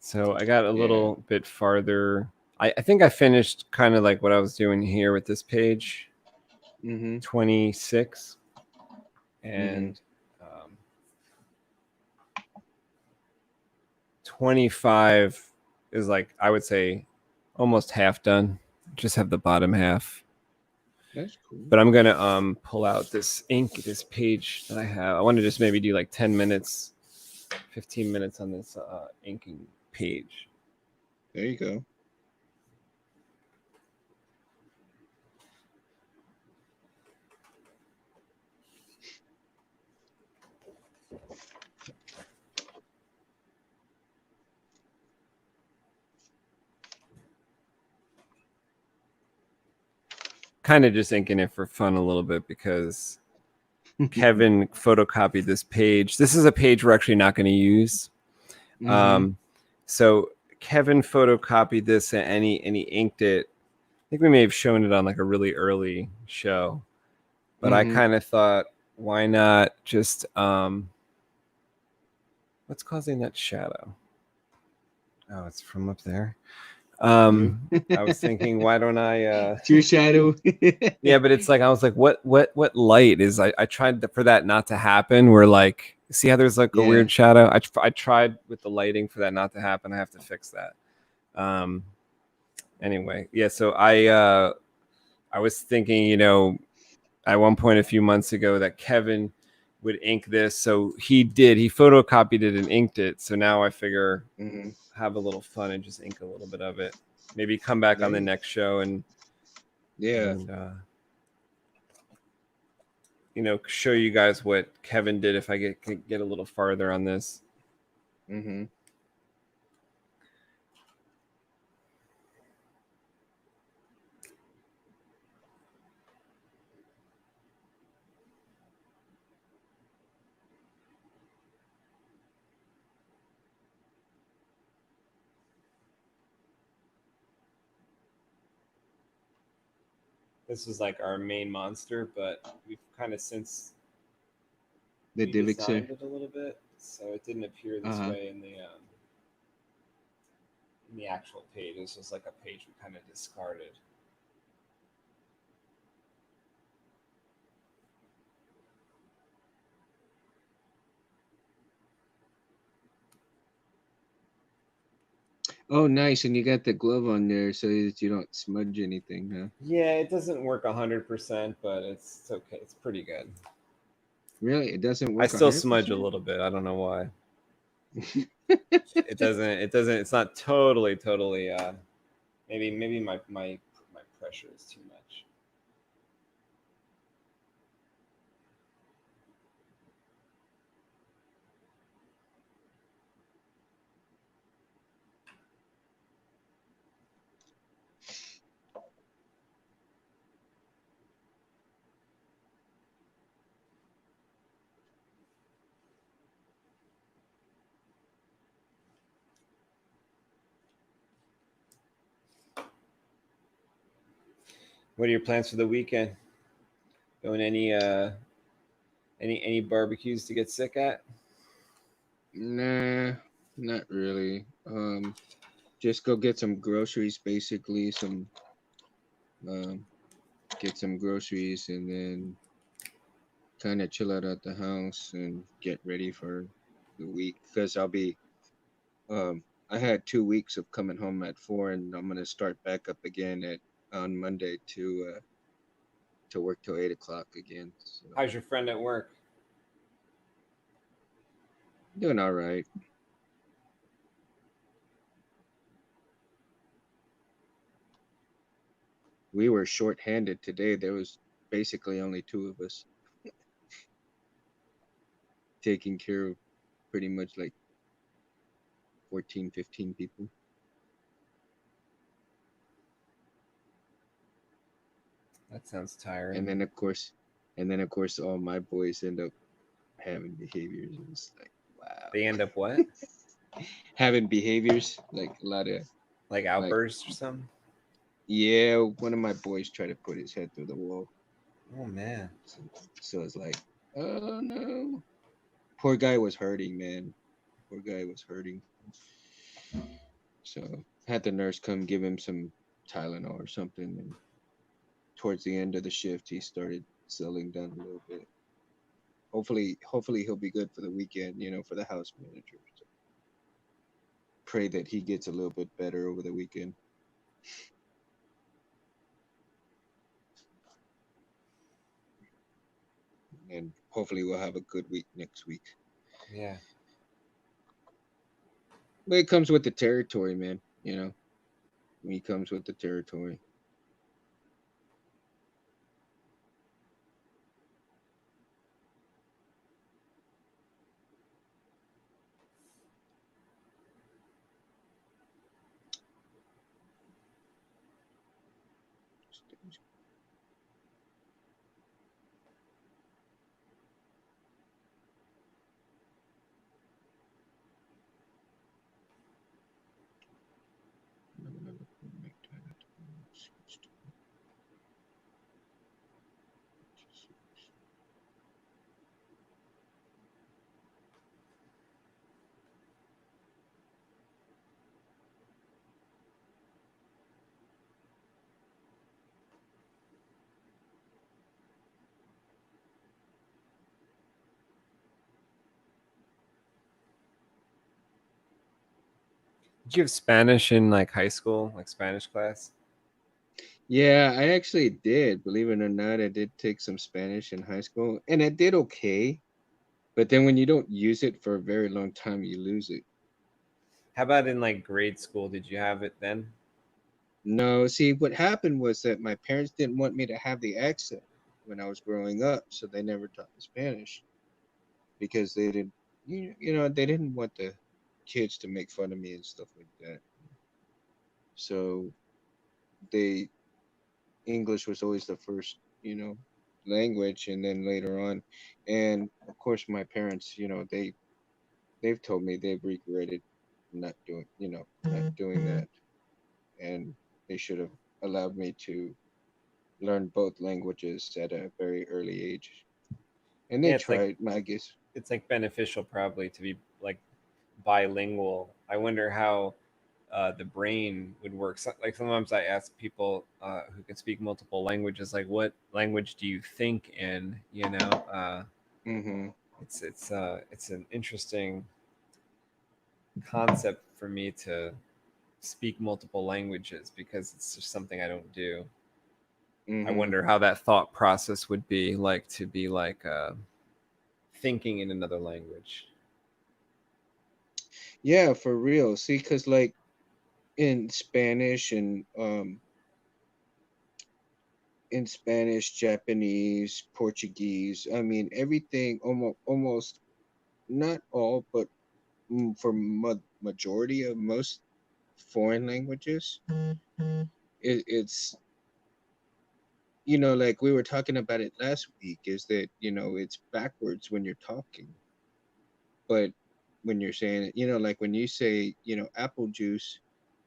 So I got a Yeah. little bit farther. I think I finished kind of like what I was doing here with this page Mm-hmm. 26. Mm-hmm. And 25 is like, I would say, almost half done. Just have the bottom half. That's cool. But I'm gonna pull out this page that I have. I want to just maybe do like 10 minutes, 15 minutes on this inking page. There you go. Kind of just inking it for fun a little bit because Kevin photocopied this page. This is a page we're actually not going to use. Mm-hmm. So Kevin photocopied this and he inked it. I think we may have shown it on like a really early show, but I kind of thought, why not just what's causing that shadow? Oh, it's from up there. I was thinking, why don't I it's your shadow. Yeah, but it's like I was like, what light is I tried for that not to happen. Where like, see how there's like a weird shadow. I tried with the lighting for that not to happen. I have to fix that. Anyway, yeah. So I was thinking, you know, at one point a few months ago that Kevin would ink this. So he did. He photocopied it and inked it. So now I figure have a little fun and just ink a little bit of it. Maybe come back on the next show and you know, show you guys what Kevin did if I get a little farther on this. This was like our main monster, but we've kind of since redesigned it a little bit, so it didn't appear this way in the actual page. This was like a page we kind of discarded. Oh, nice. And you got the glove on there so that you don't smudge anything, huh? Yeah, it doesn't work 100%, but it's okay. It's pretty good. Really? It doesn't work. I still 100%? Smudge a little bit. I don't know why. It doesn't. It's not totally. Maybe my pressure is too much. What are your plans for the weekend? Going any barbecues to get sick at? Nah, not really. Just go get some groceries, basically. Get some groceries and then kind of chill out at the house and get ready for the week. Because I had 2 weeks of coming home at 4, and I'm gonna start back up again on Monday to work till 8 o'clock again. So. How's your friend at work? Doing all right. We were short-handed today. There was basically only 2 of us taking care of pretty much like 14, 15 people. That sounds tiring. And then of course all my boys end up having behaviors. And it's like, wow. They end up what? Having behaviors, like a lot of like outbursts or something. Yeah, one of my boys tried to put his head through the wall. Oh man. So it's like, oh no. Poor guy was hurting, man. Poor guy was hurting. So had the nurse come give him some Tylenol or something, and towards the end of the shift he started settling down a little bit. Hopefully he'll be good for the weekend, for the house manager. So pray that he gets a little bit better over the weekend. And hopefully we'll have a good week next week. Yeah. But it comes with the territory, man. He comes with the territory. Did you have Spanish in like high school, like Spanish class? Yeah, I actually did. Believe it or not, I did take some Spanish in high school, and I did okay. But then when you don't use it for a very long time, you lose it. How about in like grade school? Did you have it then? No, see, what happened was that my parents didn't want me to have the accent when I was growing up, so they never taught me Spanish because they didn't, they didn't want the kids to make fun of me and stuff like that. So they English was always the first, language, and then later on, and of course my parents, they've told me they've regretted not doing that, and they should have allowed me to learn both languages at a very early age. And they Yeah, tried, I guess. it's like beneficial probably to be like bilingual. I wonder how the brain would work. So, like sometimes I ask people who can speak multiple languages, like, what language do you think in? Mm-hmm. It's an interesting concept for me to speak multiple languages because it's just something I don't do. I Mm-hmm. wonder how that thought process would be like to be like thinking in another language. Yeah, for real. See, because like in Spanish and Japanese, Portuguese, I mean everything, almost not all, but for majority of most foreign languages, it's like we were talking about it last week, is that it's backwards when you're talking, but when you're saying it, like when you say apple juice,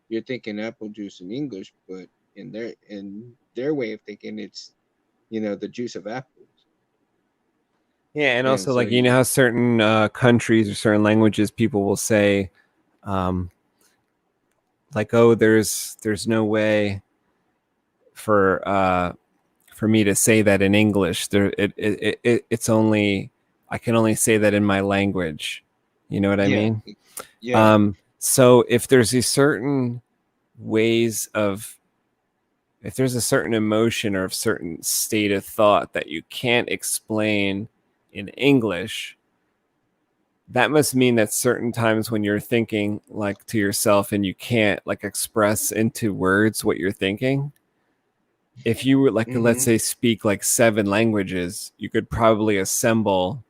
you're thinking apple juice in English, but in their way of thinking, it's the juice of apples. Yeah, and And also so like how certain countries or certain languages people will say, um, like, oh, there's no way for me to say that in English. It's only, I can only say that in my language. You know what I yeah, mean? yeah, So if there's a certain ways of, if there's a certain emotion or a certain state of thought that you can't explain in English, that must mean that certain times when you're thinking like to yourself and you can't like express into words what you're thinking, if you were like, let's mm-hmm, say, speak like 7 languages, you could probably assemble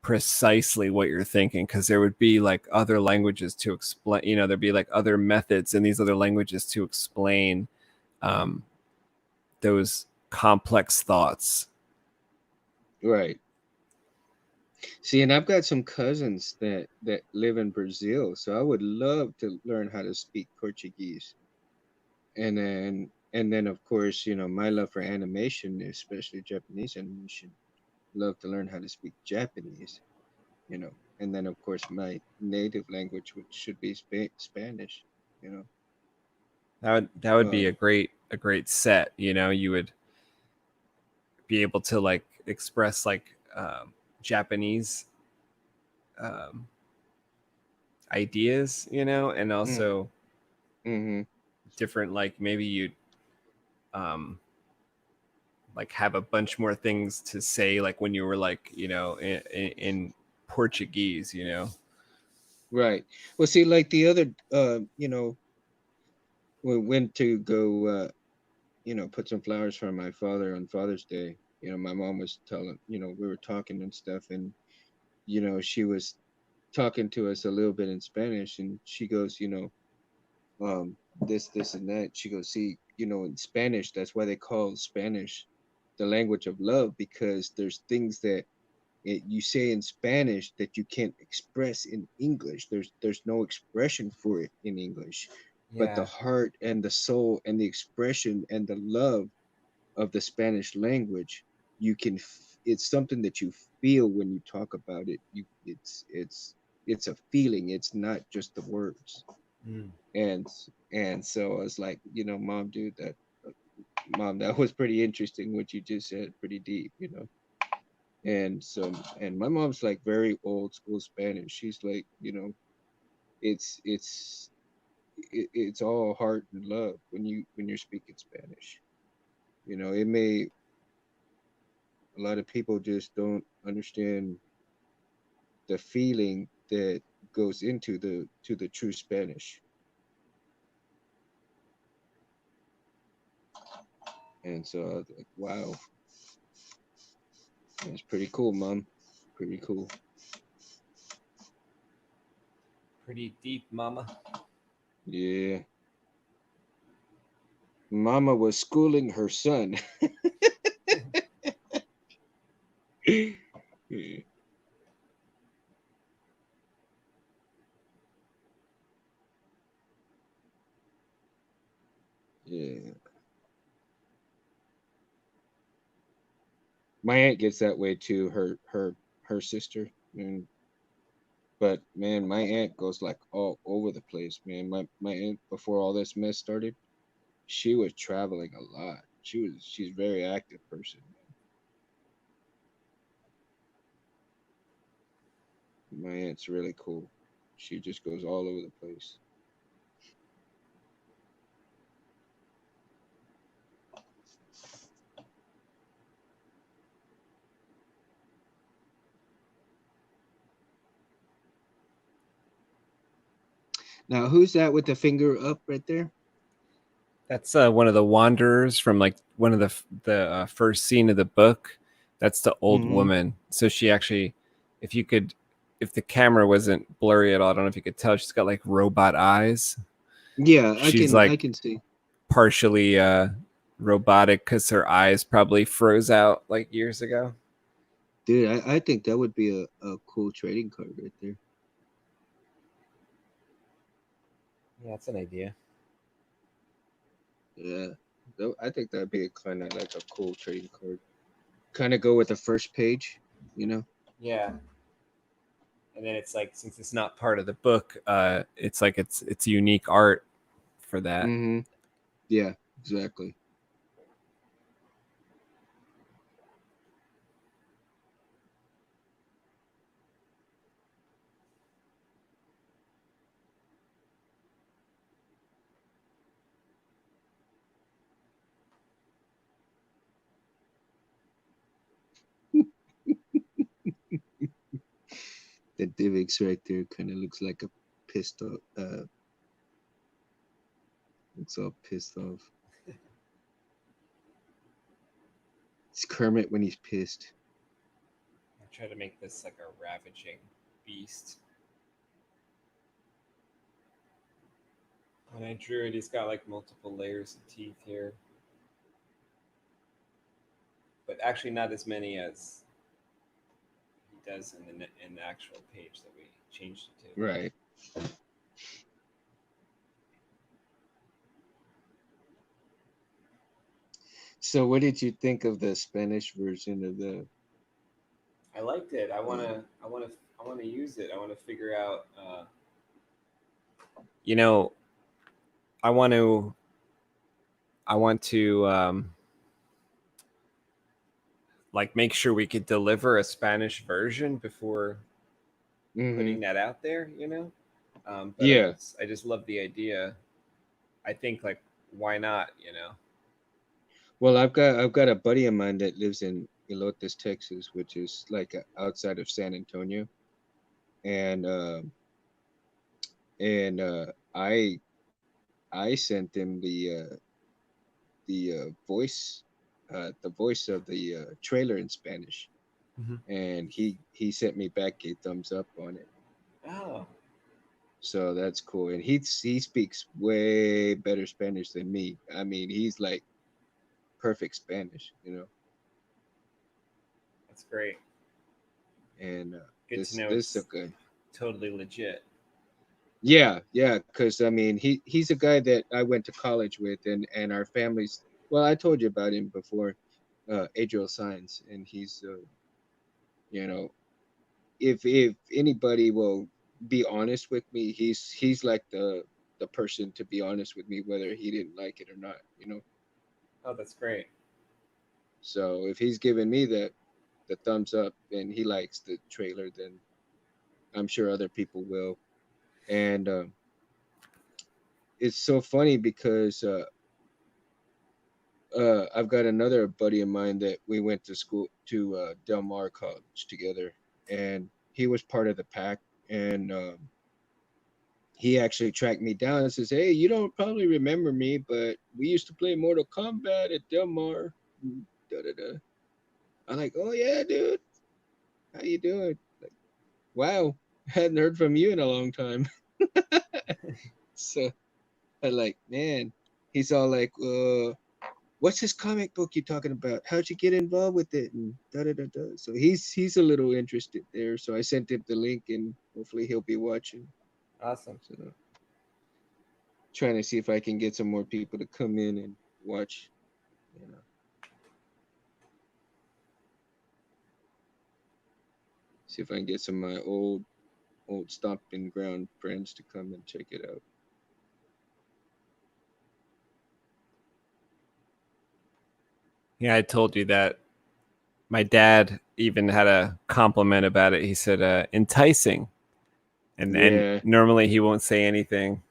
precisely what you're thinking, because there would be like other languages to explain, there'd be like other methods in these other languages to explain um, those complex thoughts. right. See, and I've got some cousins that live in Brazil, so I would love to learn how to speak Portuguese. And then of course, my love for animation, especially Japanese animation, love to learn how to speak Japanese, you know. And then of course my native language, which should be Spanish, you know. That would be Um, a great set. You would be able to like express like Japanese um, ideas, and mm, also mm-hmm, different, like maybe you'd um, like have a bunch more things to say, like when you were like in Portuguese. right. Well, see, like the other, we went to go, put some flowers for my father on Father's Day. My mom was telling, we were talking and stuff, and she was talking to us a little bit in Spanish, and she goes, this and that. She goes, see, in Spanish, that's why they call Spanish the language of love, because there's things that you say in Spanish that you can't express in English. There's no expression for it in English, but the Yeah. heart and the soul and the expression and the love of the Spanish language, it's something that you feel when you talk about it. It's a feeling. It's not just the words. Mm. And and so I was like, mom, dude, mom, that was pretty interesting what you just said, pretty deep, And so, and my mom's like very old school Spanish. She's like, it's it's all heart and love when you're speaking Spanish. You know, it may a lot of people just don't understand the feeling that goes into the true Spanish. And so I was like, wow, that's pretty cool, Mom. Pretty cool. Pretty deep, mama. Yeah. Mama was schooling her son. Yeah. Yeah. My aunt gets that way too, her sister. And but man, my aunt goes like all over the place, man. My aunt before all this mess started, she was traveling a lot. She's a very active person. My aunt's really cool. She just goes all over the place. Now, who's that with the finger up right there? That's one of the wanderers from like one of the first scene of the book. That's the old Mhm. woman. So she actually, if you could, if the camera wasn't blurry at all, I don't know if you could tell. She's got like robot eyes. Yeah, She's I like can see. partially robotic because her eyes probably froze out like years ago. Dude, I think that would be a cool trading card right there. Yeah, that's an idea. Yeah. I think that'd be kind of like a cool trading card. Kind of go with the first page, you know? Yeah. And then it's like since it's not part of the book, it's like it's unique art for that. Mm-hmm. Yeah, exactly. The Divix right there kind of looks like a pissed off. Looks all pissed off. It's Kermit when he's pissed. I try to make this like a ravaging beast. When I drew it, he's got like multiple layers of teeth here, but actually not as many as he does in the actual page that we changed it to. Right. So, what did you think of the Spanish version of the? I liked it. I wanna use it. I want to figure out. You know, I want to. I want to like make sure we could deliver a Spanish version before Mm-hmm. putting that out there. You know, but Yeah. I just love the idea. I think like why not? You know. Well, I've got a buddy of mine that lives in Elotes, Texas, which is like outside of San Antonio, and and I sent him the voice of the trailer in Spanish, Mm-hmm. and he sent me back a thumbs up on it. Oh, So that's cool, and he speaks way better Spanish than me. I mean, he's like perfect Spanish, you know. that's great. And Good to know this it's okay. totally legit. Yeah, yeah, because I mean, he's a guy that I went to college with, and our families. Well, I told you about him before, Adriel Science, and he's you know, if anybody will be honest with me, he's like the person to be honest with me, whether he didn't like it or not, you know. Oh, that's great. So if he's giving me the thumbs up and he likes the trailer, then I'm sure other people will. And it's so funny because I've got another buddy of mine that we went to school to Del Mar College together, and he was part of the pack, and he actually tracked me down and says, "Hey, you don't probably remember me, but we used to play Mortal Kombat at Del Mar." Da, da, da. I'm like, "Oh yeah, dude, how you doing?" Like, wow, hadn't heard from you in a long time. So I like, man, he's all like, what's this comic book you talking about? How'd you get involved with it? And da da da da. So he's a little interested there. So I sent him the link, and hopefully he'll be watching. Awesome. So trying to see if I can get some more people to come in and watch. You know. See if I can get some of my old stomping ground friends to come and check it out. Yeah, I told you that. My dad even had a compliment about it. He said, enticing. And normally he won't say anything.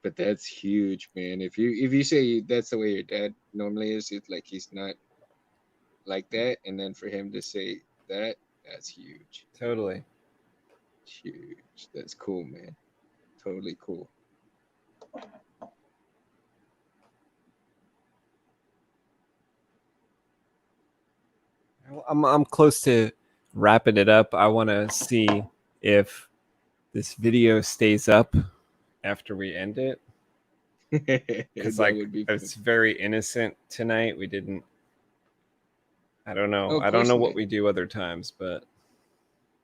But that's huge, man. If you say that's the way your dad normally is, it's like he's not like that. And then for him to say that, that's huge. Totally. Huge. That's cool, man. Totally cool. I'm close to wrapping it up. I want to see if this video stays up after we end it. Because it's very innocent tonight. We didn't. I don't know. Oh, I don't know what we do other times, but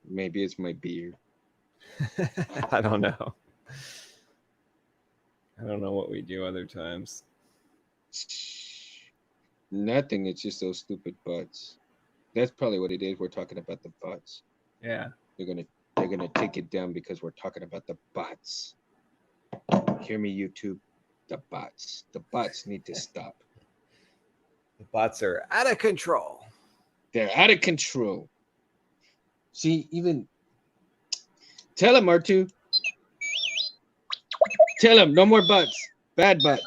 maybe it's my beard. I don't know. I don't know what we do other times. Nothing. It's just those stupid bots. That's probably what it is. We're talking about the bots. Yeah. They're gonna take it down because we're talking about the bots. Hear me, YouTube. The bots. The bots need to stop. The bots are out of control. They're out of control. See, even tell them, R2. Tell them, no more bots. Bad bots.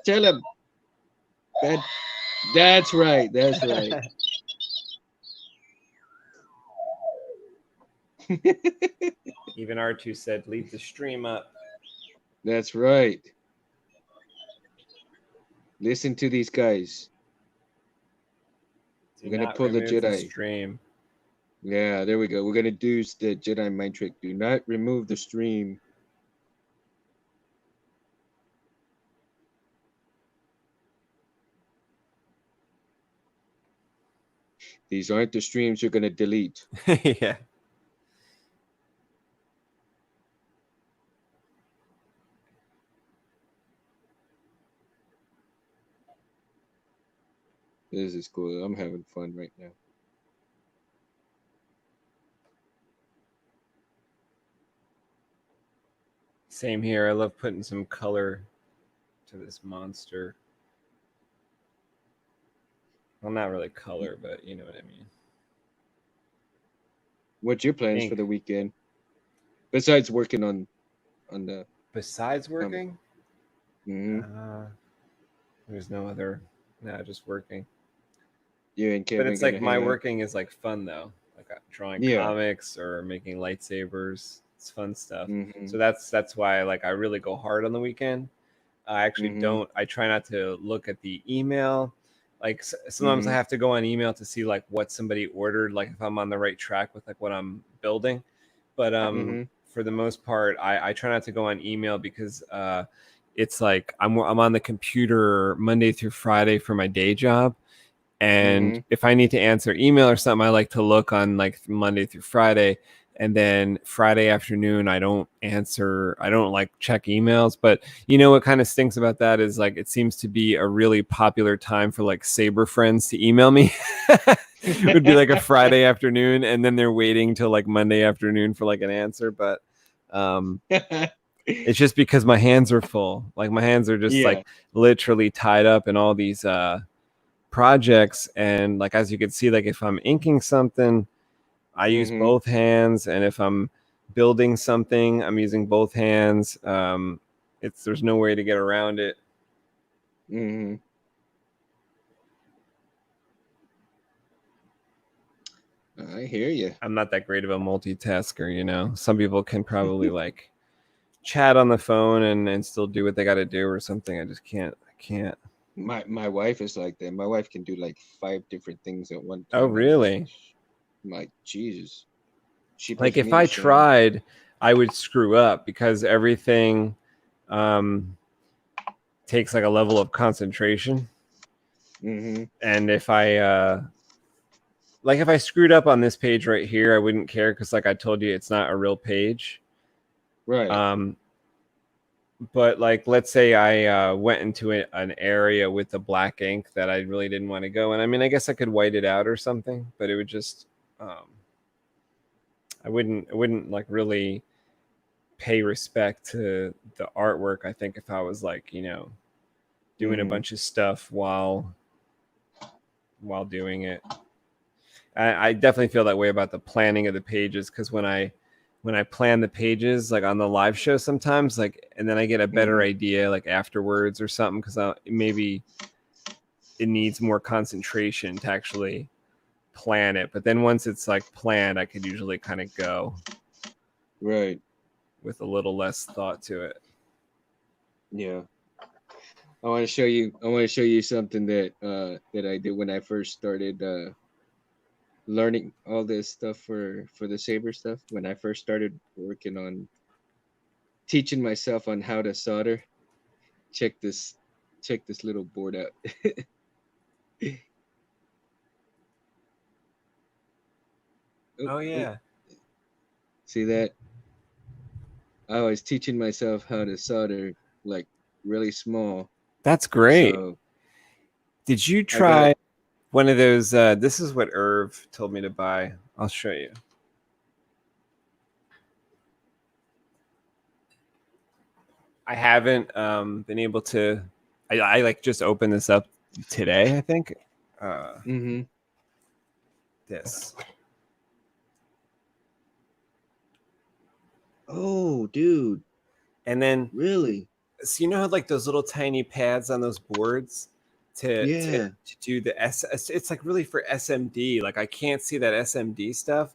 Tell them. Bad. That's right. That's right. Even R2 said, leave the stream up. That's right. Listen to these guys. We're going to pull the Jedi. Stream. Yeah, there we go. We're going to do the Jedi mind trick. Do not remove the stream. These aren't the streams you're going to delete. Yeah. This is cool. I'm having fun right now. Same here. I love putting some color to this monster. Well, not really color, but you know what I mean. What's your plans for the weekend? Besides working on the... Besides working? Mm-hmm. There's no other... No, just working. Yeah, and Kevin, but it's like my working is like fun though, like drawing comics or making lightsabers. It's fun stuff. Mm-hmm. So that's why I really go hard on the weekend. I actually don't. I try not to look at the email. Like sometimes I have to go on email to see like what somebody ordered, like if I'm on the right track with like what I'm building. But for the most part, I try not to go on email because it's like I'm on the computer Monday through Friday for my day job. And if I need to answer email or something, I like to look on like Monday through Friday. And then Friday afternoon, I don't like check emails. But you know what kind of stinks about that is like it seems to be a really popular time for like Saber friends to email me. It would be like a Friday afternoon, and then they're waiting till like Monday afternoon for like an answer. But it's just because my hands are full. Like my hands are just like literally tied up in all these projects. And like as you can see, like if I'm inking something, I use both hands, and if I'm building something, I'm using both hands. there's no way to get around it. Mm-hmm. I hear you. I'm not that great of a multitasker, you know. Some people can probably like chat on the phone and still do what they got to do or something. I just can't. I can't. My wife is like that. My wife can do like 5 different things at one time. Oh, really? I'm like, Jesus. She Like puts if me to I shame. tried, I would screw up because everything takes like a level of concentration. Mm-hmm. And if I if I screwed up on this page right here, I wouldn't care because like I told you, it's not a real page. Right. But like let's say I went into an area with the black ink that I really didn't want to go, and I mean I guess I could white it out or something, but it would just I wouldn't like really pay respect to the artwork. I think if I was like, you know, doing a bunch of stuff while doing it. I definitely feel that way about the planning of the pages, because when I plan the pages like on the live show sometimes, like, and then I get a better idea like afterwards or something, because maybe it needs more concentration to actually plan it. But then once it's like planned, I could usually kind of go Right. with a little less thought to it. Yeah. I want to show you something that I did when I first started learning all this stuff for the Saber stuff. When I first started working on teaching myself on how to solder. Check this little board out. Oh yeah. See that? I was teaching myself how to solder like really small. That's great. So did you try one of those? This is what Irv told me to buy. I'll show you. I haven't been able to. I like just opened this up today, I think. This. Oh, dude. And then really? So you know how like those little tiny pads on those boards to do the it's like really for SMD. Like I can't see that SMD stuff.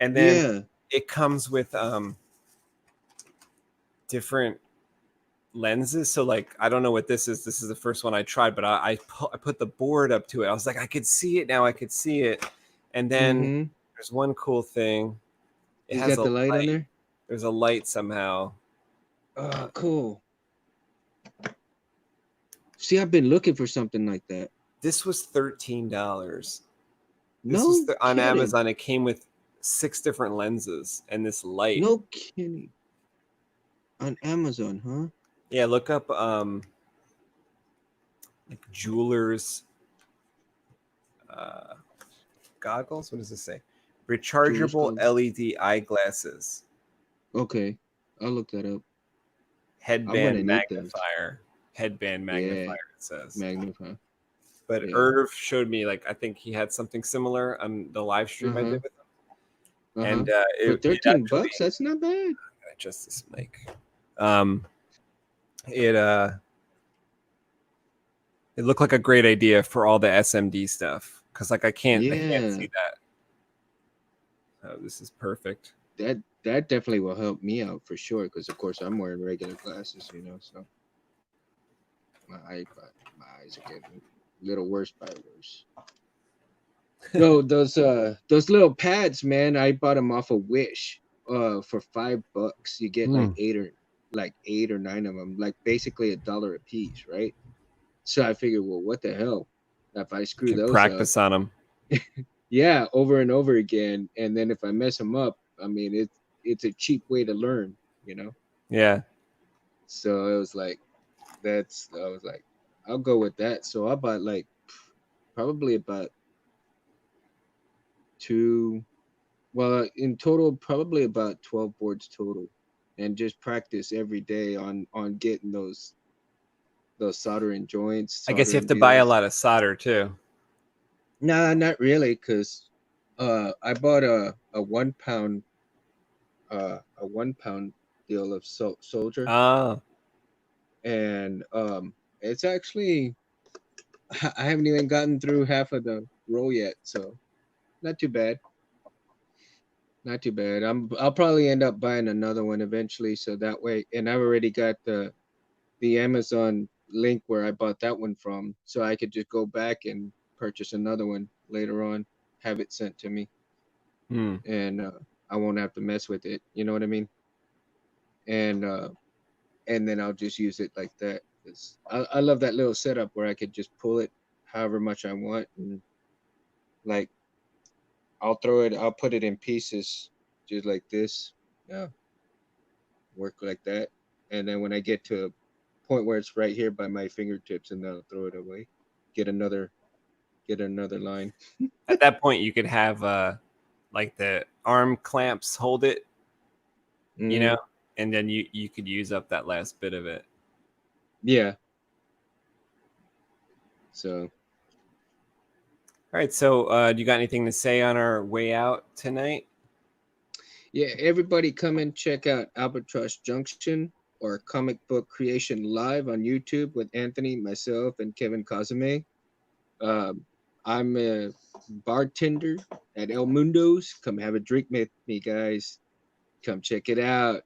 And then it comes with different lenses. So like I don't know what this is. This is the first one I tried, but I put the board up to it. I was like, I could see it now. I could see it. And then there's one cool thing. It has got the light on there? There's a light somehow. Oh, cool. See, I've been looking for something like that. This was $13. This no was on kidding. Amazon. It came with 6 different lenses and this light. No kidding. On Amazon, huh? Yeah, look up like jewelers goggles. What does this say? Rechargeable LED eyeglasses. Okay, I'll look that up. Headband magnifier. Headband magnifier, it says. Magnifier. But Irv showed me, like, I think he had something similar on the live stream I did with him. And for $13, that's not bad. Adjust this mic. It looked like a great idea for all the SMD stuff, because like I can't see that. Oh, this is perfect. That definitely will help me out for sure, because of course I'm wearing regular glasses, you know, so my eyes are getting a little worse by worse. No, those little pads, man, I bought them off of Wish for $5. You get like 8 or 9 of them, like basically $1 a piece, right? So I figured, well, what the hell if I screw those practice up, on them. Yeah, over and over again, and then if I mess them up, I mean it's a cheap way to learn, you know. Yeah. So it was like I was like, I'll go with that. So I bought like probably about in total probably about 12 boards total, and just practice every day on getting those soldering joints. I guess you have to buy a lot of solder too. Nah, not really, because I bought a 1 pound deal of soldier. Oh. and it's actually I haven't even gotten through half of the roll yet, so not too bad. Not too bad. I'll probably end up buying another one eventually, so that way. And I've already got the Amazon link where I bought that one from, so I could just go back and purchase another one later on, have it sent to me, and I won't have to mess with it. You know what I mean? And then I'll just use it like that. I love that little setup where I could just pull it however much I want, and like I'll put it in pieces just like this. Yeah. Work like that. And then when I get to a point where it's right here by my fingertips, and then I'll throw it away. Get another line. At that point you could have like the arm clamps hold it, you know, and then you could use up that last bit of it. Yeah. So all right, so do you got anything to say on our way out tonight? yeah, everybody come and check out Albatross Junction or Comic Book Creation Live on YouTube with Anthony, myself, and Kevin Cosme. I'm a bartender at El Mundo's. Come have a drink with me, guys. Come check it out.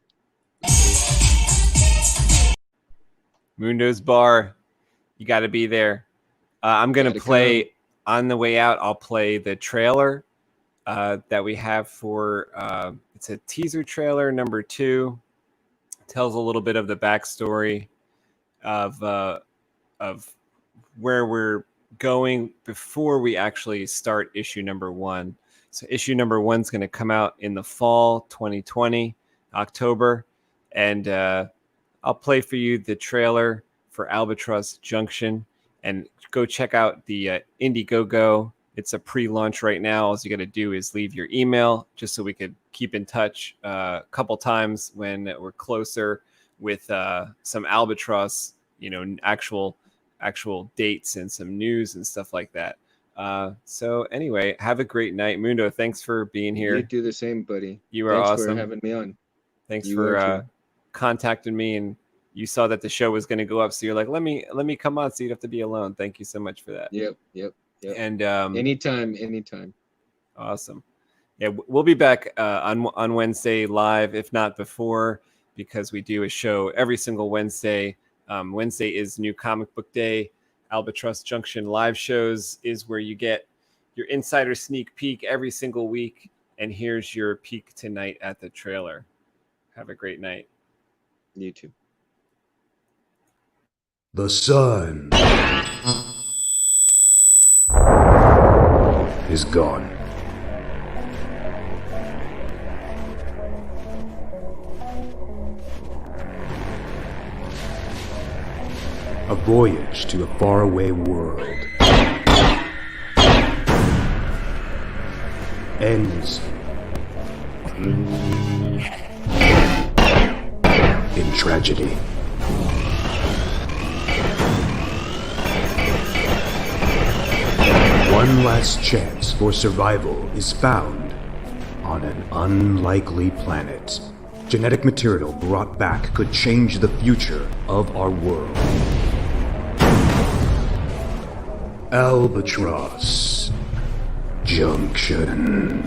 Mundo's Bar, you got to be there. I'm gonna play on the way out. I'll play the trailer that we have for it's a teaser trailer number 2. Tells a little bit of the backstory of where we're going before we actually start issue number 1. So issue number 1 is going to come out in the fall 2020, October, and I'll play for you the trailer for Albatross Junction, and go check out the IndieGogo. It's a pre-launch right now. All you got to do is leave your email just so we could keep in touch a couple times when we're closer with some Albatross, you know, actual dates and some news and stuff like that. So anyway, have a great night. Mundo, thanks for being here. You do the same, buddy. You are awesome. Thanks for having me on. Thanks for contacting me, and you saw that the show was going to go up, so you're like, let me come on so you don't have to be alone. Thank you so much for that. Yep. And anytime. Awesome. Yeah, we'll be back on Wednesday live, if not before, because we do a show every single Wednesday. Wednesday is New Comic Book Day. Albatross Junction live shows is where you get your insider sneak peek every single week. And here's your peek tonight at the trailer. Have a great night. You too. The sun is gone. A voyage to a faraway world ends in tragedy. One last chance for survival is found on an unlikely planet. Genetic material brought back could change the future of our world. Albatross Junction.